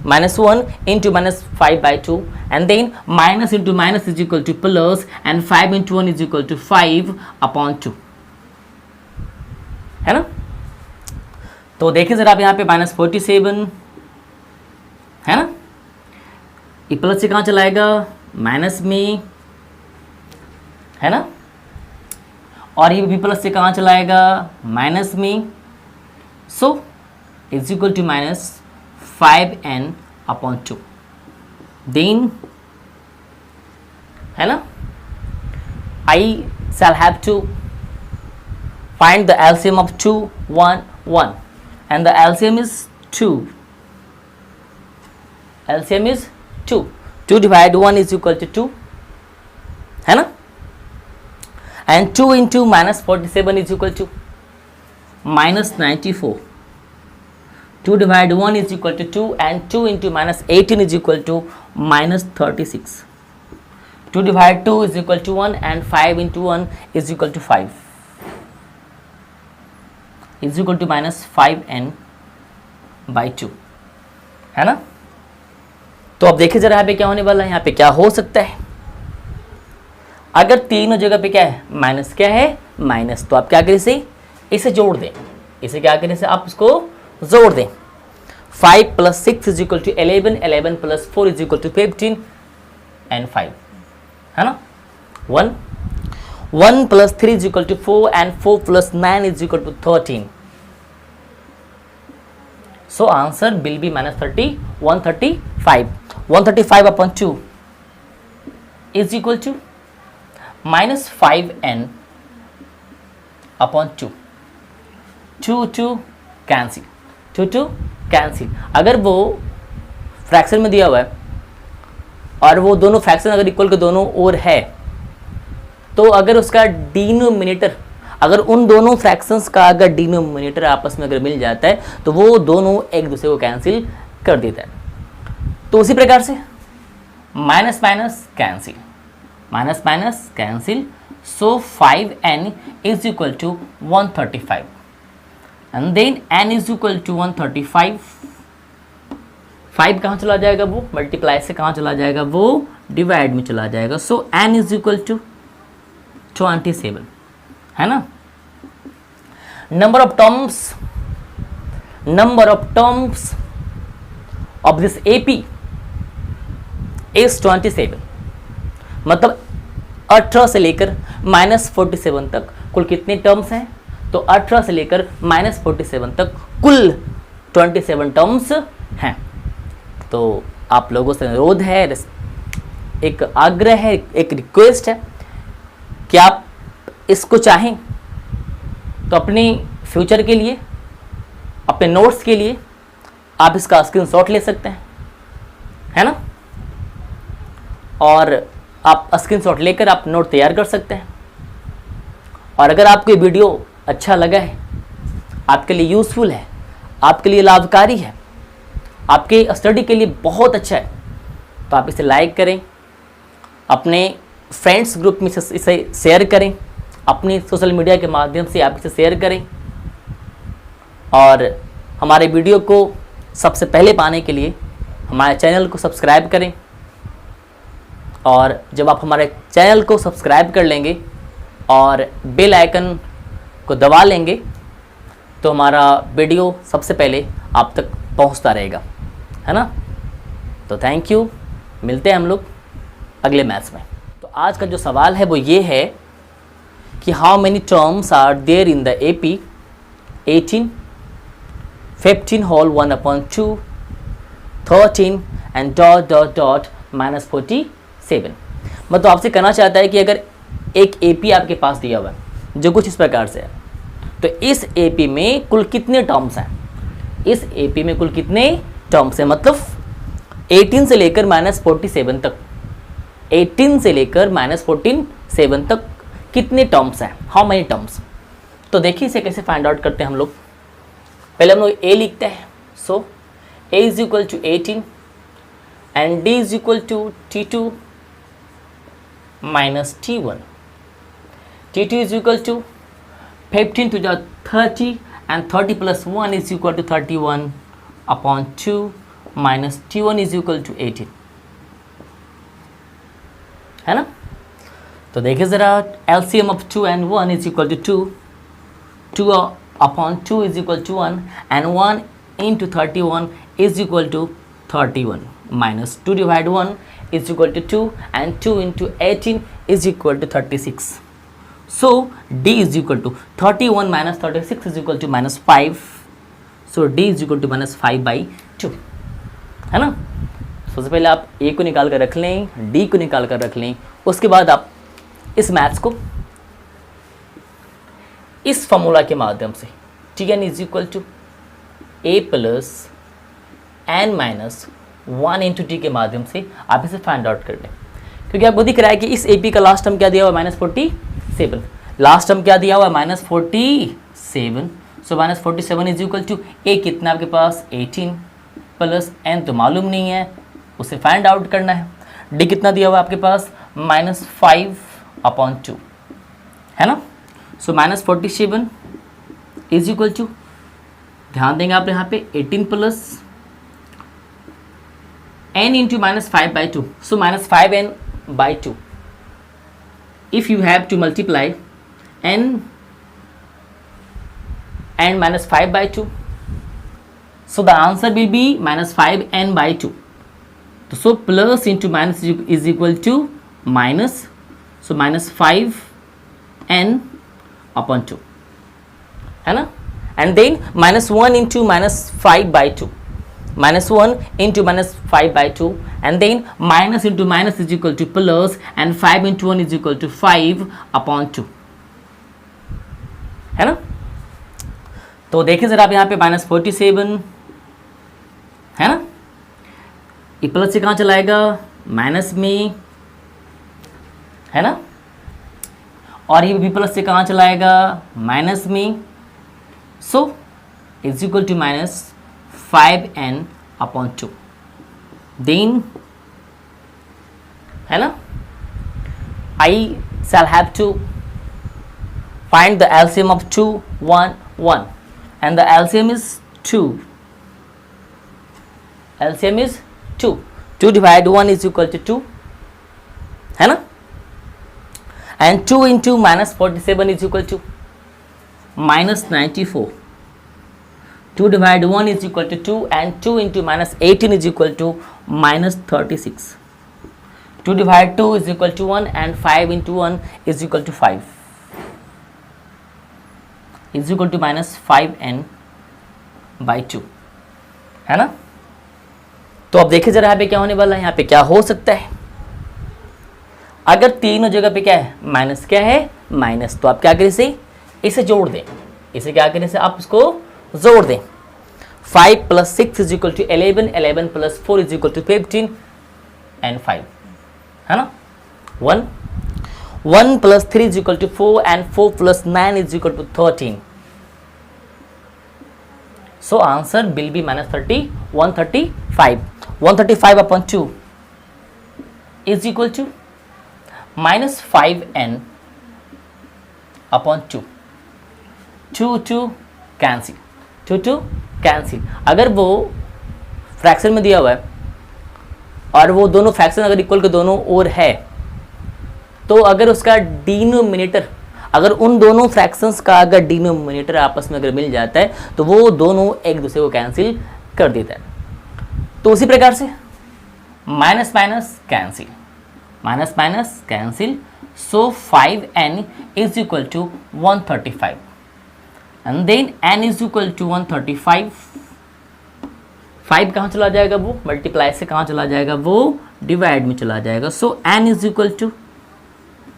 -1 into -5/2 and then minus into minus is equal to plus and 5 into 1 is equal to 5/2, है ना। तो देखिए जरा आप यहाँ पे -47, है ना, ये प्लस से कहाँ चलाएगा, माइनस में, है ना, और ये भी प्लस से कहाँ चलाएगा, माइनस में। So is equal to -5n/2, then, है ना, आई shall have to find the LCM of 2, 1, 1 and the LCM is 2. LCM is 2. 2 divided 1 is equal to 2, है ना, and 2 into -47 is equal to -94. 2 divided 1 is equal to 2 and 2 into -18 is equal to -36. 2 divided 2 is equal to 1 and 5 into 1 is equal to 5, is equal to -5n/2, है ना। तो अब देखिए जरा यहाँ पे क्या होने वाला है, यहाँ पे क्या हो सकता है, अगर तीनों जगह पे क्या है, माइनस, क्या है, माइनस, तो आप क्या करें, इसे जोड़ दें, इसे क्या करें, आप इसको जोड़ दें। 5 + 6 is equal to 11, 11 + 4 is equal to 15 and 5, है ना। 1 + 3 is equal to 4 and 4 + 9 is equal to 13. So answer will be -135. 135/2 is equal to -5n/2. 2 cancel, 2 cancel। अगर वो फ्रैक्शन में दिया हुआ है और वो दोनों फ्रैक्शन अगर इक्वल के दोनों ओर है, तो अगर उसका डिनोमिनेटर, अगर उन दोनों फ्रैक्शंस का अगर डिनोमिनेटर आपस में अगर मिल जाता है तो वो दोनों एक दूसरे को कैंसिल कर देता है। तो उसी प्रकार से minus minus cancel, minus minus cancel, so 5n is equal to 135 and then n is equal to 135, 5 कहाँ चला जाएगा, वो मल्टीप्लाई से कहाँ चला जाएगा, वो डिवाइड में चला जाएगा। सो n इज इक्वल टू 27, है ना। Number of terms of this AP is 27, मतलब 18 से लेकर -47 तक कुल कितने टर्म्स हैं, तो 18 से लेकर -47 तक कुल 27 टर्म्स हैं। तो आप लोगों से अनुरोध है, एक आग्रह है, एक रिक्वेस्ट है कि आप इसको चाहें तो अपने फ्यूचर के लिए, अपने नोट्स के लिए आप इसका स्क्रीनशॉट ले सकते हैं, है ना, और आप स्क्रीनशॉट लेकर आप नोट तैयार कर सकते हैं। और अगर आपको ये वीडियो अच्छा लगा है, आपके लिए यूज़फुल है, आपके लिए लाभकारी है, आपके स्टडी के लिए बहुत अच्छा है, तो आप इसे लाइक करें, अपने फ्रेंड्स ग्रुप में इसे शेयर करें, अपनी सोशल मीडिया के माध्यम से आप इसे शेयर करें, और हमारे वीडियो को सबसे पहले पाने के लिए हमारे चैनल को सब्सक्राइब करें। और जब आप हमारे चैनल को सब्सक्राइब कर लेंगे और बेल आइकन को दबा लेंगे तो हमारा वीडियो सबसे पहले आप तक पहुंचता रहेगा, है ना। तो थैंक यू, मिलते हैं हम लोग अगले मैथ्स में। तो आज का जो सवाल है वो ये है कि how many terms are there in the AP 18, 15 whole 1/2, 13 and dot dot dot -47। मतलब आपसे कहना चाहता है कि अगर एक AP आपके पास दिया हुआ है जो कुछ इस प्रकार से है, तो इस AP में कुल कितने टर्म्स हैं, इस AP में कुल कितने टर्म्स हैं, मतलब 18 से लेकर -47 तक, 18 से लेकर -47 तक कितने टर्म्स हैं, हाउ मेनी टर्म्स। तो देखिए इसे कैसे फाइंड आउट करते हैं हम लोग। पहले हम लोग A लिखते हैं, so A is equal to 18 and D is equal to T2 minus T1. T2 is equal to 15 to the 30 and 30 plus 1 is equal to 31 upon 2 minus T1 is equal to 18, है ना। तो देखिए ज़रा, LCM of 2 and 1 is equal to 2, 2 upon 2 is equal to 1 and 1 into 31 is equal to 31 minus 2 divided 1 is equal to 2 and 2 into 18 is equal to 36. So D is equal to 31 minus 36 is equal to -5. So D is equal to -5/2, है ना। सबसे पहले आप A को निकाल कर रख लें, D को निकाल कर रख लें, उसके बाद आप इस मैथ्स को इस फॉर्मूला के माध्यम से Tn is equal to A plus n minus 1 into T के माध्यम से आप इसे फाइंड आउट कर लें, क्योंकि आपको दिख रहा है कि इस AP का लास्ट टर्म क्या दिया हुआ है, -47, लास्ट टर्म क्या दिया हुआ है, -47। सो -47 इज इक्वल टू A कितना आपके पास 18 प्लस n तो मालूम नहीं है, उसे फाइंड आउट करना है। D कितना दिया हुआ है आपके पास, -5/2, है ना। सो -47 इज इक्वल टू, ध्यान देंगे आप यहाँ पे 18 plus n into -5/2, so -5n/2. If you have to multiply n and -5/2, so the answer will be -5n/2. So plus into minus is equal to minus, so -5n/2, है ना। and then -1 into -5/2, -1 into -5/2 and then minus into minus is equal to plus and 5 into 1 is equal to 5/2, है ना। तो देखिए जरा आप यहाँ पे -47 है ना, ये प्लस से कहाँ चला आएगा, माइनस में, है ना, और ये भी प्लस से कहाँ चला आएगा, माइनस में। So is equal to minus 5n/2। Then, है ना, I shall have to find the LCM of 2, 1, 1, and the LCM is 2. LCM is 2. 2 divided 1 is equal to 2, है ना, and 2 into minus 47 is equal to minus 94. 2 divided 1 is equal to 2, and 2 into minus 18 is equal to minus 36. 2 divided 2 is equal to 1, and 5 into 1 is equal to 5, is equal to minus 5n/2, है ना। तो अब देखिए जरा यहाँ पे क्या होने वाला है, यहाँ पे क्या हो सकता है, अगर तीनों जगह पे क्या है, माइनस, क्या है, माइनस, तो आप क्या करें, इसे जोड़ दें, इसे क्या करें, आप इसको जोड़ दें। 5 + 6 is equal to 11, 11 + 4 is equal to 15, and 5, है ना, 1 + 3 is equal to 4, and 4 + 9 is equal to 13. So answer will be minus 135. 135/2 is equal to minus 5n/2. 2 cancel, 2 cancel. अगर वो फ्रैक्शन में दिया हुआ है और वो दोनों फ्रैक्शन अगर इक्वल के दोनों ओर है, तो अगर उसका डिनोमिनेटर, अगर उन दोनों फ्रैक्शंस का अगर डिनोमिनेटर आपस में अगर मिल जाता है तो वो दोनों एक दूसरे को कैंसिल कर देता है। तो उसी प्रकार से minus minus cancel, minus minus cancel. So 5n is equal to 135, and then n is equal to 135। 5 कहाँ चला जाएगा, वो मल्टीप्लाई से कहाँ चला जाएगा, वो डिवाइड में चला जाएगा। सो n इज इक्वल टू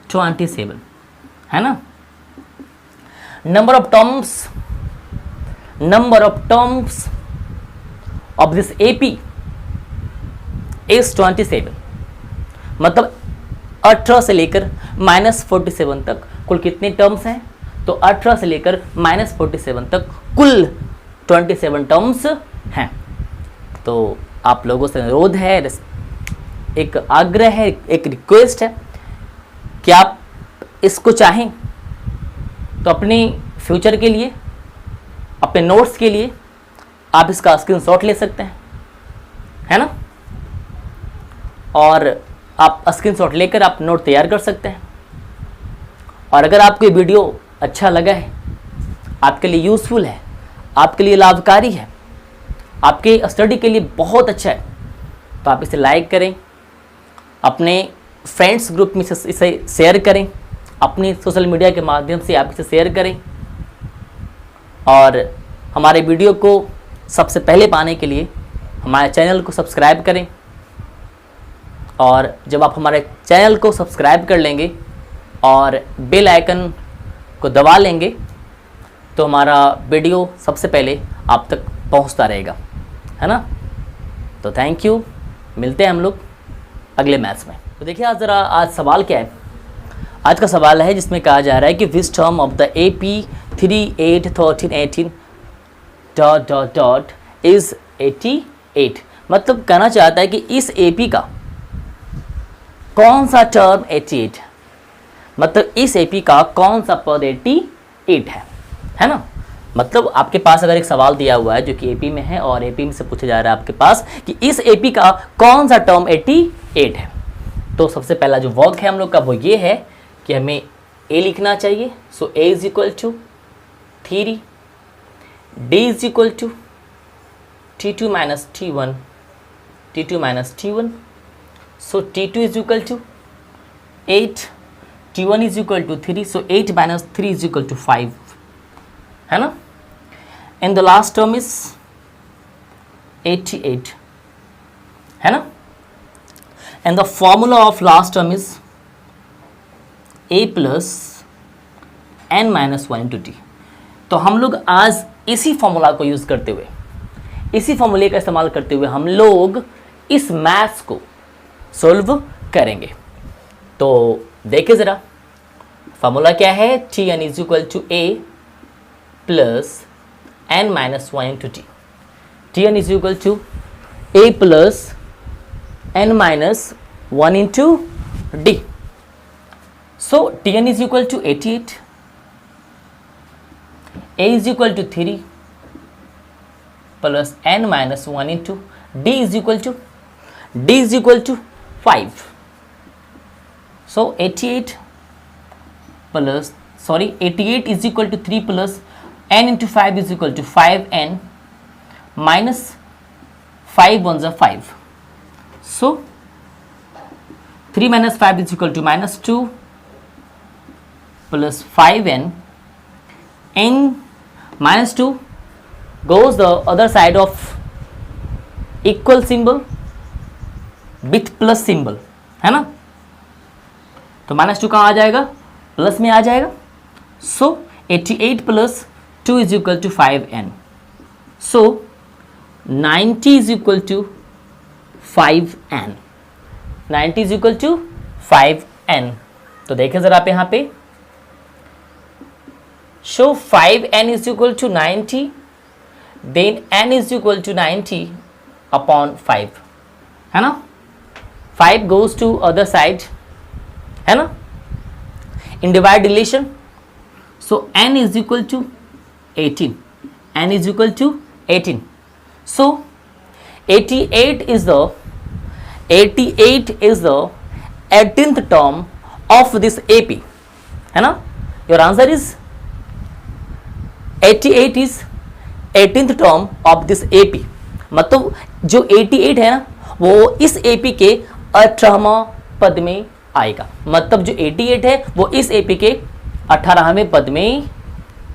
27, है ना। Number of terms of this AP is 27। मतलब 18 से लेकर -47 तक कुल कितने टर्म्स हैं, तो 18 से लेकर -47 तक कुल 27 टर्म्स हैं। तो आप लोगों से अनुरोध है, एक आग्रह है, एक रिक्वेस्ट है कि आप इसको चाहें तो अपने फ्यूचर के लिए, अपने नोट्स के लिए आप इसका स्क्रीनशॉट ले सकते हैं, है ना, और आप स्क्रीनशॉट लेकर आप नोट तैयार कर सकते हैं। और अगर आपको ये वीडियो अच्छा लगा है, आपके लिए यूज़फुल है, आपके लिए लाभकारी है, आपके स्टडी के लिए बहुत अच्छा है, तो आप इसे लाइक करें, अपने फ्रेंड्स ग्रुप में इसे शेयर करें, अपनी सोशल मीडिया के माध्यम से आप इसे शेयर करें, और हमारे वीडियो को सबसे पहले पाने के लिए हमारे चैनल को सब्सक्राइब करें। और जब आप हमारे चैनल को सब्सक्राइब कर लेंगे और बेल आइकन को दबा लेंगे तो हमारा वीडियो सबसे पहले आप तक पहुंचता रहेगा, है ना। तो थैंक यू, मिलते हैं हम लोग अगले मैथ्स में। तो देखिए आज सवाल क्या है। आज का सवाल है जिसमें कहा जा रहा है कि which term of the AP 3, 8, 13, 18 ... is 88। मतलब कहना चाहता है कि इस AP का कौन सा टर्म 88 है, मतलब इस AP का कौन सा पद 88 है ना। मतलब आपके पास अगर एक सवाल दिया हुआ है जो कि AP में है और AP में से पूछा जा रहा है आपके पास कि इस AP का कौन सा टर्म 88 है, तो सबसे पहला जो वर्क है हम लोग का वो ये है कि हमें A लिखना चाहिए। So A is equal to 3, D is equal to T2 minus T1, T2 minus T1. So T2 is equal to 8, T1 is equal to 3, so 8 minus 3 is equal to 5, है ना। And the last term is 88, है ना। And the formula of last term is A plus n minus 1 into t। तो हम लोग आज इसी formula को यूज़ करते हुए, इसी फॉर्मूले का इस्तेमाल करते हुए हम लोग इस मैथ्स को सोल्व करेंगे। तो देखिए ज़रा, फॉर्मूला क्या है, T N is equal to A plus N minus one into T. T N is equal to A plus N minus one into D. So T N is equal to 88, a is equal to 3 plus n minus 1 into d is equal to 5. So 88 is equal to 3 plus n into 5 is equal to 5n minus 5 ones are 5. So 3 minus 5 is equal to minus 2 plus 5n. n minus 2 goes the other side of equal symbol with plus symbol, है ना। तो minus 2 कहाँ आ जाएगा, plus में आ जाएगा। So 88 plus 2 is equal to 5n। So 90 is equal to 5n। 90 is equal to 5n। तो देखें जरा आप यहाँ पे, show 5n is equal to 90, then n is equal to 90 upon 5, है ना। 5 goes to other side, है ना, in divide relation. So n is equal to 18. n is equal to 18. So 88 is the 18th term of this AP, है ना। Your answer is 88 is 18th term of this AP। मतलब जो 88 है ना, वो इस AP के 18वां पद में आएगा। मतलब जो 88 है वो इस AP के 18वें पद में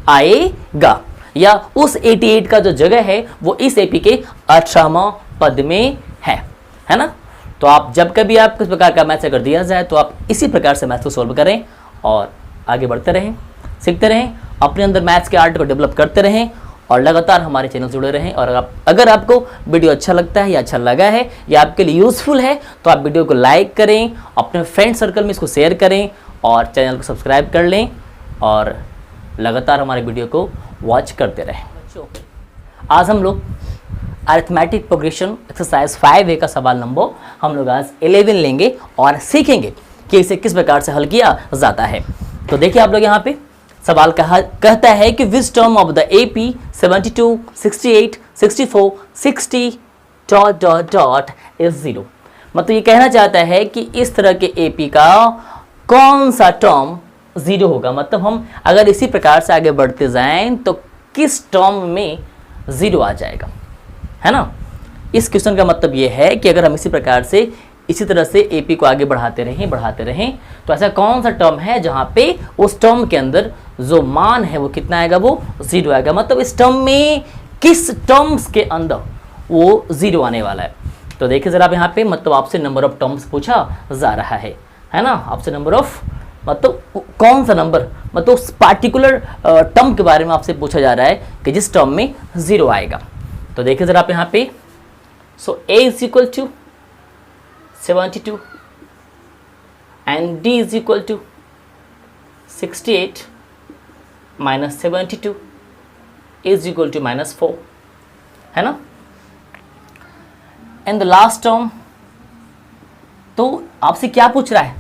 आएगा, या उस 88 का जो जगह है वो इस AP के 18वां पद में है ना। तो आप जब कभी आप किस प्रकार का मैथ्स अगर दिया जाए तो आप इसी प्रकार से मैथ्स को सॉल्व करें और आगे बढ़ते रहें, सीखते रहें, अपने अंदर मैथ्स के आर्ट को डेवलप करते रहें और लगातार हमारे चैनल से जुड़े रहें। और अगर आपको वीडियो अच्छा लगता है या अच्छा लगा है या आपके लिए यूज़फुल है तो आप वीडियो को लाइक करें, अपने फ्रेंड सर्कल में इसको शेयर करें और चैनल को सब्सक्राइब कर लें और लगातार हमारे वीडियो को वॉच करते रहें। बच्चों, आज हम लोग अरिथमेटिक प्रोग्रेशन एक्सरसाइज 5A का सवाल नंबर हम लोग आज 11 लेंगे और सीखेंगे कि इसे किस प्रकार से हल किया जाता है। तो देखिए आप लोग यहाँ पे सवाल कहता है कि which term of the AP 72, 68, 64, 60 ... is 0। मतलब ये कहना चाहता है कि इस तरह के AP का कौन सा टर्म 0 होगा। मतलब हम अगर इसी प्रकार से आगे बढ़ते जाएं तो किस टर्म में 0 आ जाएगा, है ना। इस क्वेश्चन का मतलब ये है कि अगर हम इसी प्रकार से इसी तरह से AP को आगे बढ़ाते रहें तो ऐसा कौन सा टर्म है जहाँ पे उस टर्म के अंदर जो मान है वो कितना आएगा, वो 0 आएगा। मतलब इस टर्म में किस टर्म्स के अंदर वो 0 आने वाला है। तो देखिए ज़रा आप यहाँ पे, मतलब आपसे नंबर ऑफ टर्म्स पूछा जा रहा है ना। आपसे नंबर ऑफ मतलब कौन सा नंबर, मतलब उस पार्टिकुलर टर्म के बारे में आपसे पूछा जा रहा है कि जिस टर्म में 0 आएगा। तो देखिए ज़रा आप यहाँ पे, so A is equal to 72 and D is equal to 68 minus 72 is equal to minus 4, है ना। एंड द लास्ट टर्म, तो आपसे क्या पूछ रहा है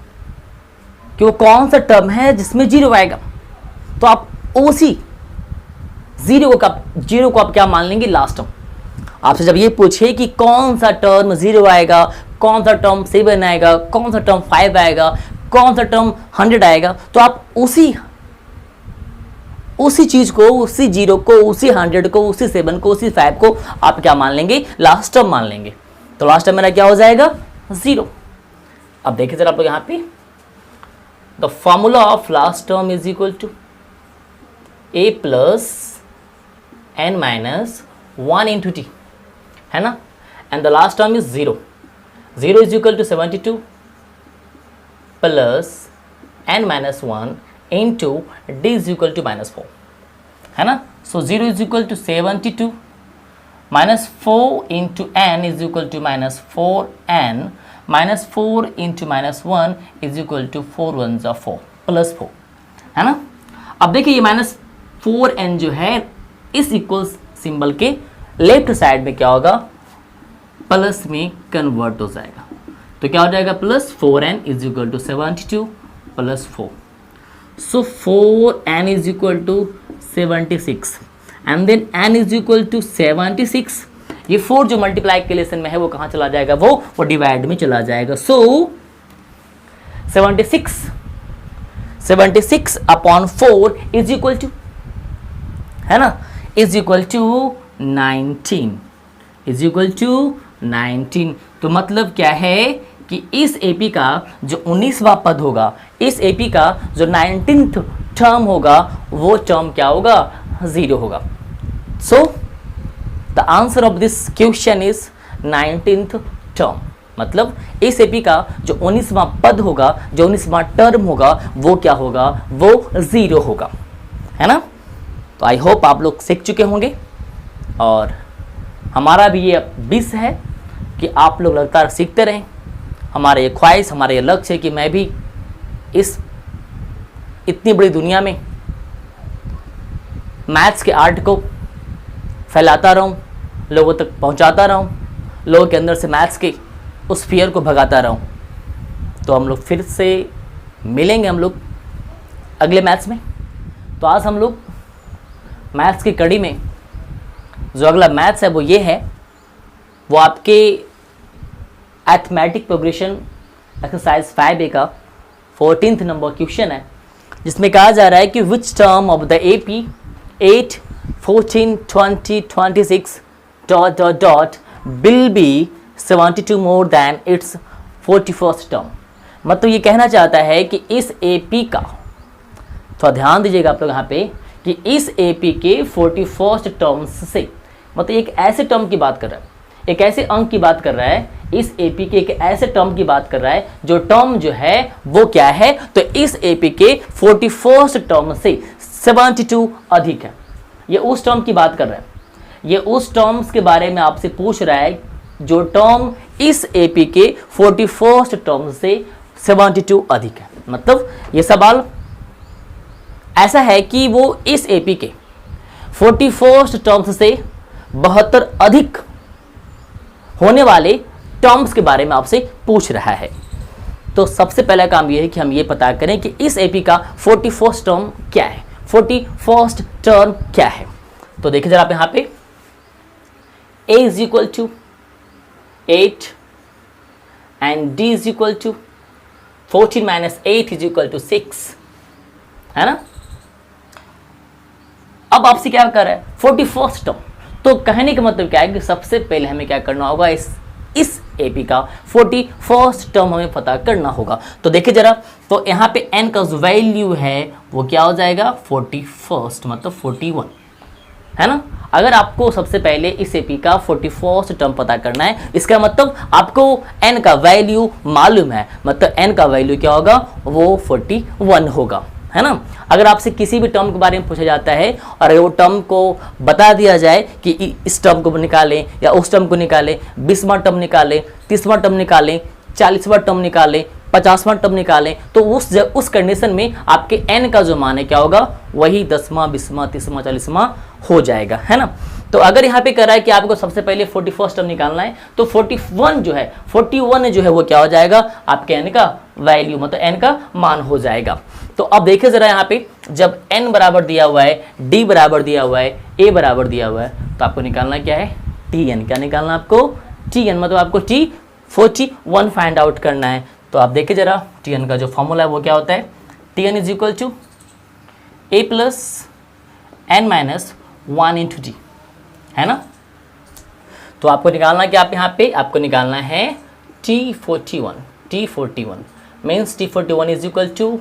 कि वो कौन सा टर्म है जिसमें 0 आएगा। तो आप उसी 0 को आप क्या मान लेंगे, लास्ट टर्म। आपसे जब ये पूछे कि कौन सा टर्म 0 आएगा, कौन सा टर्म 7 आएगा, कौन सा टर्म 5 आएगा, कौन सा टर्म 100 आएगा, तो आप उसी चीज को, उसी 0 को, उसी 100 को, उसी 7 को, उसी 5 को आप क्या मान लेंगे, लास्ट टर्म मान लेंगे। तो लास्ट टर्म मेरा क्या हो जाएगा, 0। अब देखिए जरा आप लोग यहाँ पे, the formula of last term is equal to A plus n minus 1 into T, है ना। And the last term is 0। 0 is equal to 72 plus n minus 1 into D is equal to minus 4, है ना। So 0 is equal to 72 -4 into n is equal to -4n, -4 into -1 is equal to 4 1 ज़ा 4 +4, है ना। अब देखिए ये -4n जो है इस इक्वल सिंबल के लेफ्ट साइड में क्या होगा, प्लस में कन्वर्ट हो जाएगा। तो क्या हो जाएगा, +4n is equal to 72 + 4। So 4n is equal to 76 and then n is equal to 76। ये 4 जो मल्टीप्लाइकेशन में है वो कहाँ चला जाएगा, वो डिवाइड में चला जाएगा। So 76 upon 4 is equal to, है ना, is equal to 19, is equal to 19। तो मतलब क्या है कि इस एपी का जो 19वां पद होगा, इस एपी का जो 19th टर्म होगा, वो टर्म क्या होगा, 0 होगा। So the answer of this question is 19th term. मतलब इस एपी का जो 19वां पद होगा, जो 19वां टर्म होगा, वो क्या होगा, वो 0 होगा, है ना। तो आई होप आप लोग सीख चुके होंगे और हमारा भी ये विश है कि आप लोग लगातार सीखते रहें। हमारा ये ख्वाहिश, हमारा ये लक्ष्य है कि मैं भी इस इतनी बड़ी दुनिया में मैथ्स के आर्ट को फैलाता रहूं, लोगों तक पहुंचाता रहूं, लोगों के अंदर से मैथ्स के उस फियर को भगाता रहूं। तो हम लोग फिर से मिलेंगे हम लोग अगले मैथ्स में। तो आज हम लोग मैथ्स की कड़ी में जो अगला मैथ्स है वो ये है, वो आपके अरिथमेटिक प्रोग्रेशन एक्सरसाइज 5A का 14th नंबर क्वेश्चन है, जिसमें कहा जा रहा है कि which term of the AP 8, 14, 20, 26 ... will be 72 more than it's 41st term. मतलब ये कहना चाहता है कि इस एपी का, थोड़ा ध्यान दीजिएगा आप लोग यहाँ पे, कि इस एपी के 41st टर्म्स से, मतलब एक ऐसे टर्म की बात कर रहा है, एक ऐसे अंक की बात कर रहा है, इस एपी के एक ऐसे टर्म की बात कर रहा है जो टर्म जो है वो क्या है, तो इस एपी के 41st टर्म से 72 अधिक है। ये उस टर्म की बात कर रहा है, ये उस टर्म्स के बारे में आपसे पूछ रहा है जो टर्म इस एपी के 41st टर्म से 72 अधिक है। मतलब ये सवाल ऐसा है कि वो इस एपी के 41st टर्म्स से 72 अधिक होने वाले टर्म्स के बारे में आपसे पूछ रहा है। तो सबसे पहला काम ये है कि हम ये पता करें कि इस एपी का 41st टर्म क्या है, 41st टर्म क्या है। तो देखिए जरा आप यहाँ पे a is equal to 8 and d is equal to 14 minus 8 is equal to 6, है ना। अब आपसे क्या कर रहा है, 41st टर्म। तो कहने का मतलब क्या है कि सबसे पहले हमें क्या करना होगा, इस एपी का 41st टर्म हमें पता करना होगा। तो देखिए जरा, तो यहाँ पे n का जो वैल्यू है वो क्या हो जाएगा, 41st मतलब 41, है ना। अगर आपको सबसे पहले इस एपी का 41st टर्म पता करना है, इसका मतलब आपको n का वैल्यू मालूम है, मतलब n का वैल्यू क्या होगा, वो 41 होगा, है ना। अगर आपसे किसी भी टर्म के बारे में पूछा जाता है और अगर वो टर्म को बता दिया जाए कि इस टर्म को निकालें या उस टर्म को निकालें, 20वां टर्म निकालें, 30वां टर्म निकालें, 40वां टर्म निकालें, 50वां टर्म निकालें, तो उस कंडीशन में आपके n का जो मान है क्या होगा, वही 10वां, 20वां, 30वां, 40वां हो जाएगा, है ना। तो अगर यहाँ पे कह रहा है कि आपको सबसे पहले 41st टर्म निकालना है, तो 41 जो है वो क्या हो जाएगा, आपके n का वैल्यू मतलब n का मान हो जाएगा। तो अब देखिए जरा यहाँ पे, जब n बराबर दिया हुआ है, d बराबर दिया हुआ है, a बराबर दिया हुआ है, तो आपको निकालना क्या है, tn। क्या निकालना आपको, tn, मतलब आपको T41 फाइंड आउट करना है। तो आप देखिए जरा, tn का जो फॉर्मूला है वो क्या होता है, tn is equal to a plus n minus 1 into D, है ना। तो आपको निकालना क्या, आप यहाँ पे आपको निकालना है T41 means T41 is equal to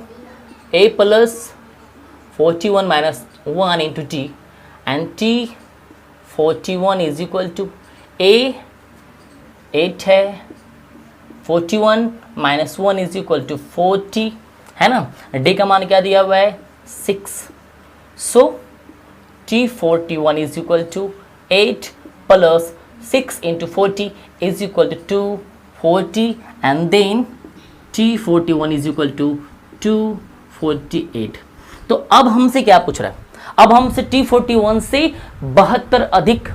a plus 41 minus 1 into T, and T41 is equal to a 8 है, 41 माइनस 1 इज इक्वल टू 40, है ना। d का मान क्या दिया हुआ है, 6। So T41 is equal to 8 plus 6 into 40 is equal to 240 and then T41 is equal to 248। तो अब हमसे क्या पूछ रहा है? अब हमसे T41 से 72 अधिक,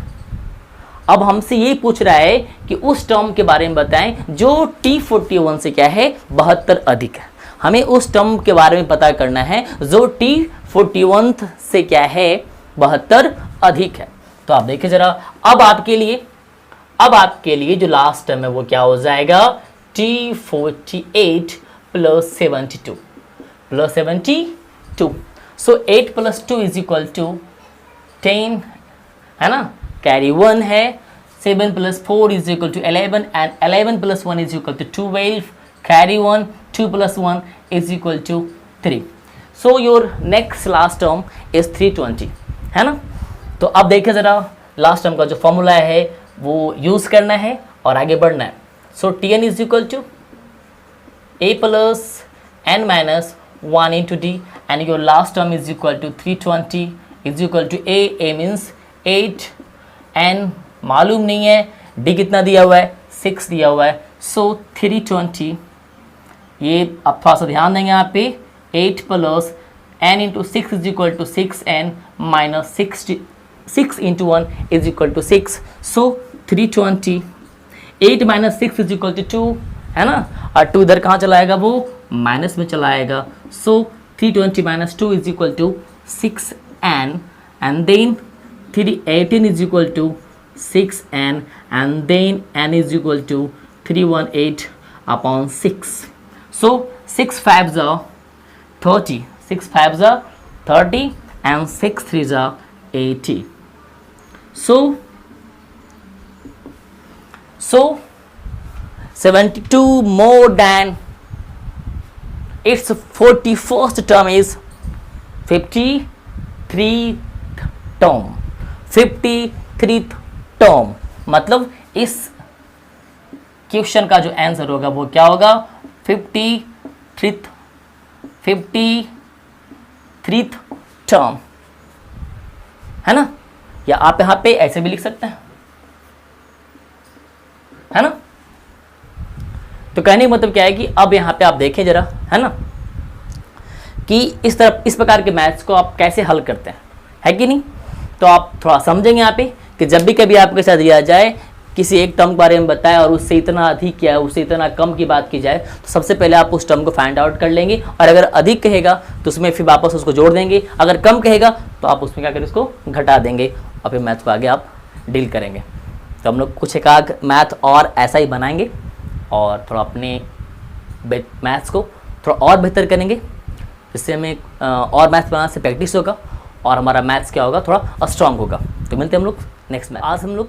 अब हमसे ये पूछ रहा है कि उस टर्म के बारे में बताएं जो T41 से क्या है 72 अधिक है। हमें उस टर्म के बारे में पता करना है जो T41 से क्या है 72 अधिक है। तो आप देखिए जरा, अब आपके लिए जो लास्ट टर्म है वो क्या हो जाएगा? T48 plus 72 so 8 plus 2 is equal to 10 है ना, कैरी 1 है। 7 plus 4 is equal to 11 and 11 plus 1 is equal to 12, carry 1, 2 plus 1 is equal to 3। So your next last term is 320 है ना। तो अब देखिए ज़रा, लास्ट टर्म का जो फॉर्मूला है वो यूज़ करना है और आगे बढ़ना है। So Tn is equal to a plus n minus 1 into D and your last term is equal to 320 is equal to a means 8, n मालूम नहीं है, d कितना दिया हुआ है 6 दिया हुआ है। सो 320, ये आप थोड़ा सा ध्यान देंगे यहाँ पे, 8 plus n into 6 is equal to 6n minus 6 into 1 is equal to 6। So 320, 8 minus 6 is equal to 2 है ना, और 2 इधर कहाँ चलाएगा? वो माइनस में चलाएगा। So 320 minus 2 is equal to 6n and then 18 is equal to 6n and then n is equal to 318 upon 6. So 6 5s are 30, 6 5s are 30 and 6 3s are 80. So 72 more than its 41st term is 53rd term. 53rd term, मतलब इस question का जो answer होगा वो क्या होगा? 53rd term है ना, या आप यहां पे ऐसे भी लिख सकते हैं है ना। तो कहने का मतलब क्या है कि अब यहां पे आप देखें जरा है ना कि इस प्रकार के मैथ्स को आप कैसे हल करते हैं, है कि नहीं। तो आप थोड़ा समझेंगे यहाँ पे कि जब भी कभी आपके साथ दिया जाए, किसी एक टर्म के बारे में बताया और उससे इतना अधिक या उससे इतना कम की बात की जाए, तो सबसे पहले आप उस टर्म को फाइंड आउट कर लेंगे, और अगर अधिक कहेगा तो उसमें फिर वापस उसको जोड़ देंगे, अगर कम कहेगा तो आप उसमें क्या करें, उसको घटा देंगे और फिर मैथ को आगे आप डील करेंगे। तो हम लोग कुछ एक मैथ और ऐसा ही बनाएंगे और थोड़ा अपने मैथ्स को थोड़ा और बेहतर करेंगे, जिससे हमें और मैथ्स बनाने से प्रैक्टिस होगा और हमारा मैथ्स क्या होगा, थोड़ा स्ट्रांग होगा। तो मिलते हैं हम लोग नेक्स्ट मैथ। आज हम लोग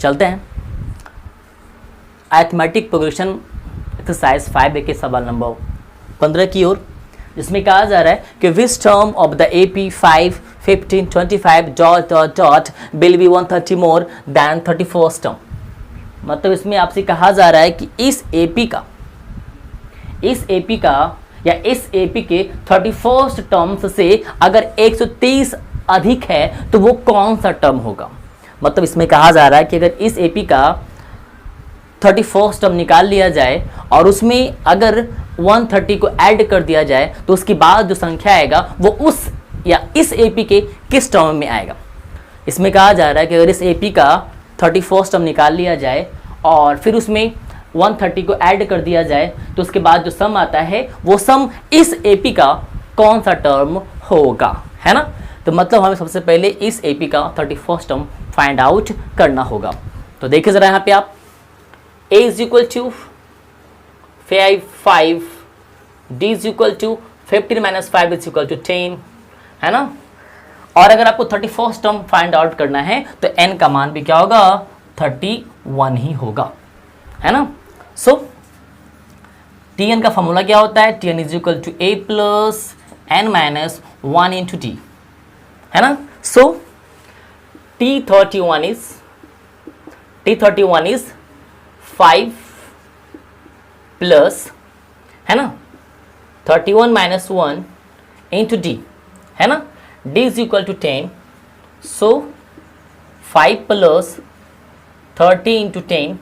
चलते हैं अरिथमेटिक प्रोग्रेशन एक्सरसाइज 5A के सवाल नंबर 15 की ओर, जिसमें कहा जा रहा है कि which term of the AP 5, 15, 25 dot dot dot will be 130 more than 31st term. मतलब इसमें आपसे कहा जा रहा है कि इस AP के 31st टर्म्स से अगर 130 अधिक है तो वो कौन सा टर्म होगा। मतलब इसमें कहा जा रहा है कि अगर इस AP का 31st टर्म निकाल लिया जाए और उसमें अगर 130 को ऐड कर दिया जाए तो उसके बाद जो संख्या आएगा वो उस या इस AP के किस टर्म में आएगा। इसमें कहा जा रहा है कि अगर इस AP का 31st टर्म निकाल लिया जाए और फिर उसमें 130 को ऐड कर दिया जाए तो उसके बाद जो सम आता है वो सम इस AP का कौन सा टर्म होगा, है ना। तो मतलब हमें सबसे पहले इस AP का 31st टर्म फाइंड आउट करना होगा। तो देखिए ज़रा यहाँ पे आप, A is equal to 5, D is equal to 15 minus 5 is equal to 10, है ना। और अगर आपको 31st टर्म फाइंड आउट करना है तो n का मान भी क्या होगा, 31 ही होगा, है ना। सो Tn का फॉर्मूला क्या होता है, Tn is equal to A plus n minus 1 into T, है ना। सो T31 इज 5 प्लस, है ना, 31 माइनस 1 इंटू D, है ना। D is equal to 10, so 5 plus 30 into 10,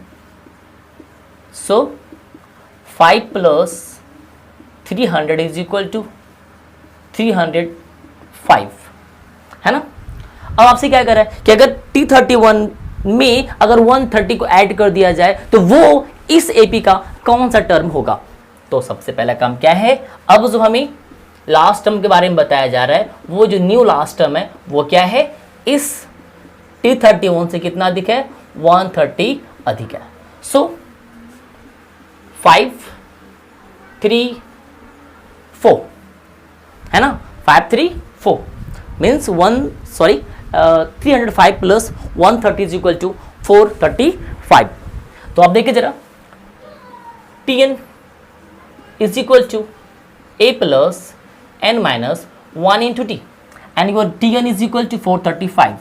so 5 plus 300 is equal to 305, है ना। अब आपसे क्या कर रहा है कि अगर T31 में अगर 130 को ऐड कर दिया जाए तो वो इस AP का कौन सा टर्म होगा। तो सबसे पहला काम क्या है, अब जो हमें लास्ट टर्म के बारे में बताया जा रहा है, वो जो न्यू लास्ट टर्म है वो क्या है, इस T31 से कितना अधिक है, 130 अधिक है। सो 5 3 4 है ना, 5 3 4 means 305 plus 130 is equal to 435। तो आप देखिए जरा, Tn is equal to A plus n minus 1 into T, and your Tn is equal to 435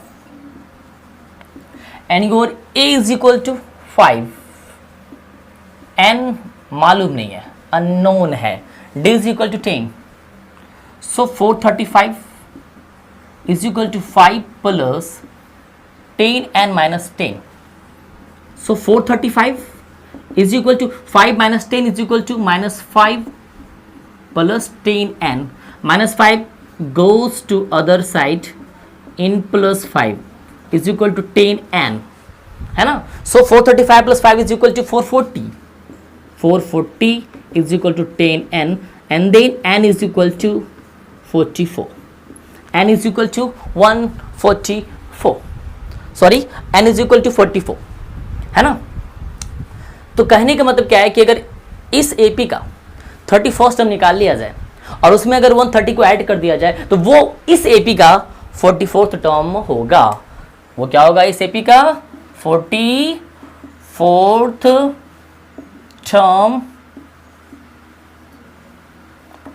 and your A is equal to 5, n मालूम नहीं है, अननोन है, D is equal to 10, so 435 is equal to 5 plus 10n minus 10. So 435 is equal to 5 minus 10 is equal to minus 5 plus 10n. Minus 5 goes to other side, in plus 5 is equal to 10n, है ना। So 435 plus 5 is equal to 440. 440 is equal to 10n, and then n is equal to 44. n is equal to 144, sorry n is equal to 44, है ना। तो कहने का मतलब क्या है कि अगर इस AP का 31st टर्म निकाल लिया जाए और उसमें अगर 130 को ऐड कर दिया जाए तो वो इस AP का 44th टर्म होगा। वो क्या होगा, इस AP का 44th टर्म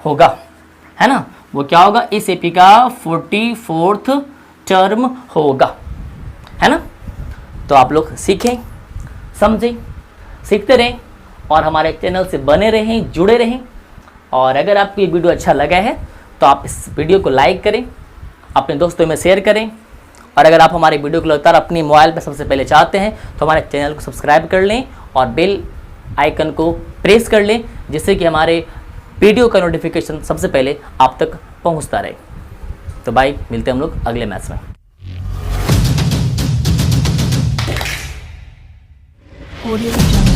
होगा, है ना। वो क्या होगा, इस AP का 44th टर्म होगा, है ना। तो आप लोग सीखें, समझें, सीखते रहें और हमारे चैनल से बने रहें, जुड़े रहें। और अगर आपको ये वीडियो अच्छा लगा है तो आप इस वीडियो को लाइक करें, अपने दोस्तों में शेयर करें, और अगर आप हमारे वीडियो को लगातार अपने मोबाइल पर सबसे पहले चाहते हैं तो हमारे चैनल को सब्सक्राइब कर लें और बेल आइकन को प्रेस कर लें, जिससे कि हमारे वीडियो का नोटिफिकेशन सबसे पहले आप तक पहुंचता रहे। तो बाय, मिलते हैं हम लोग अगले मैच में। Audio Jungle.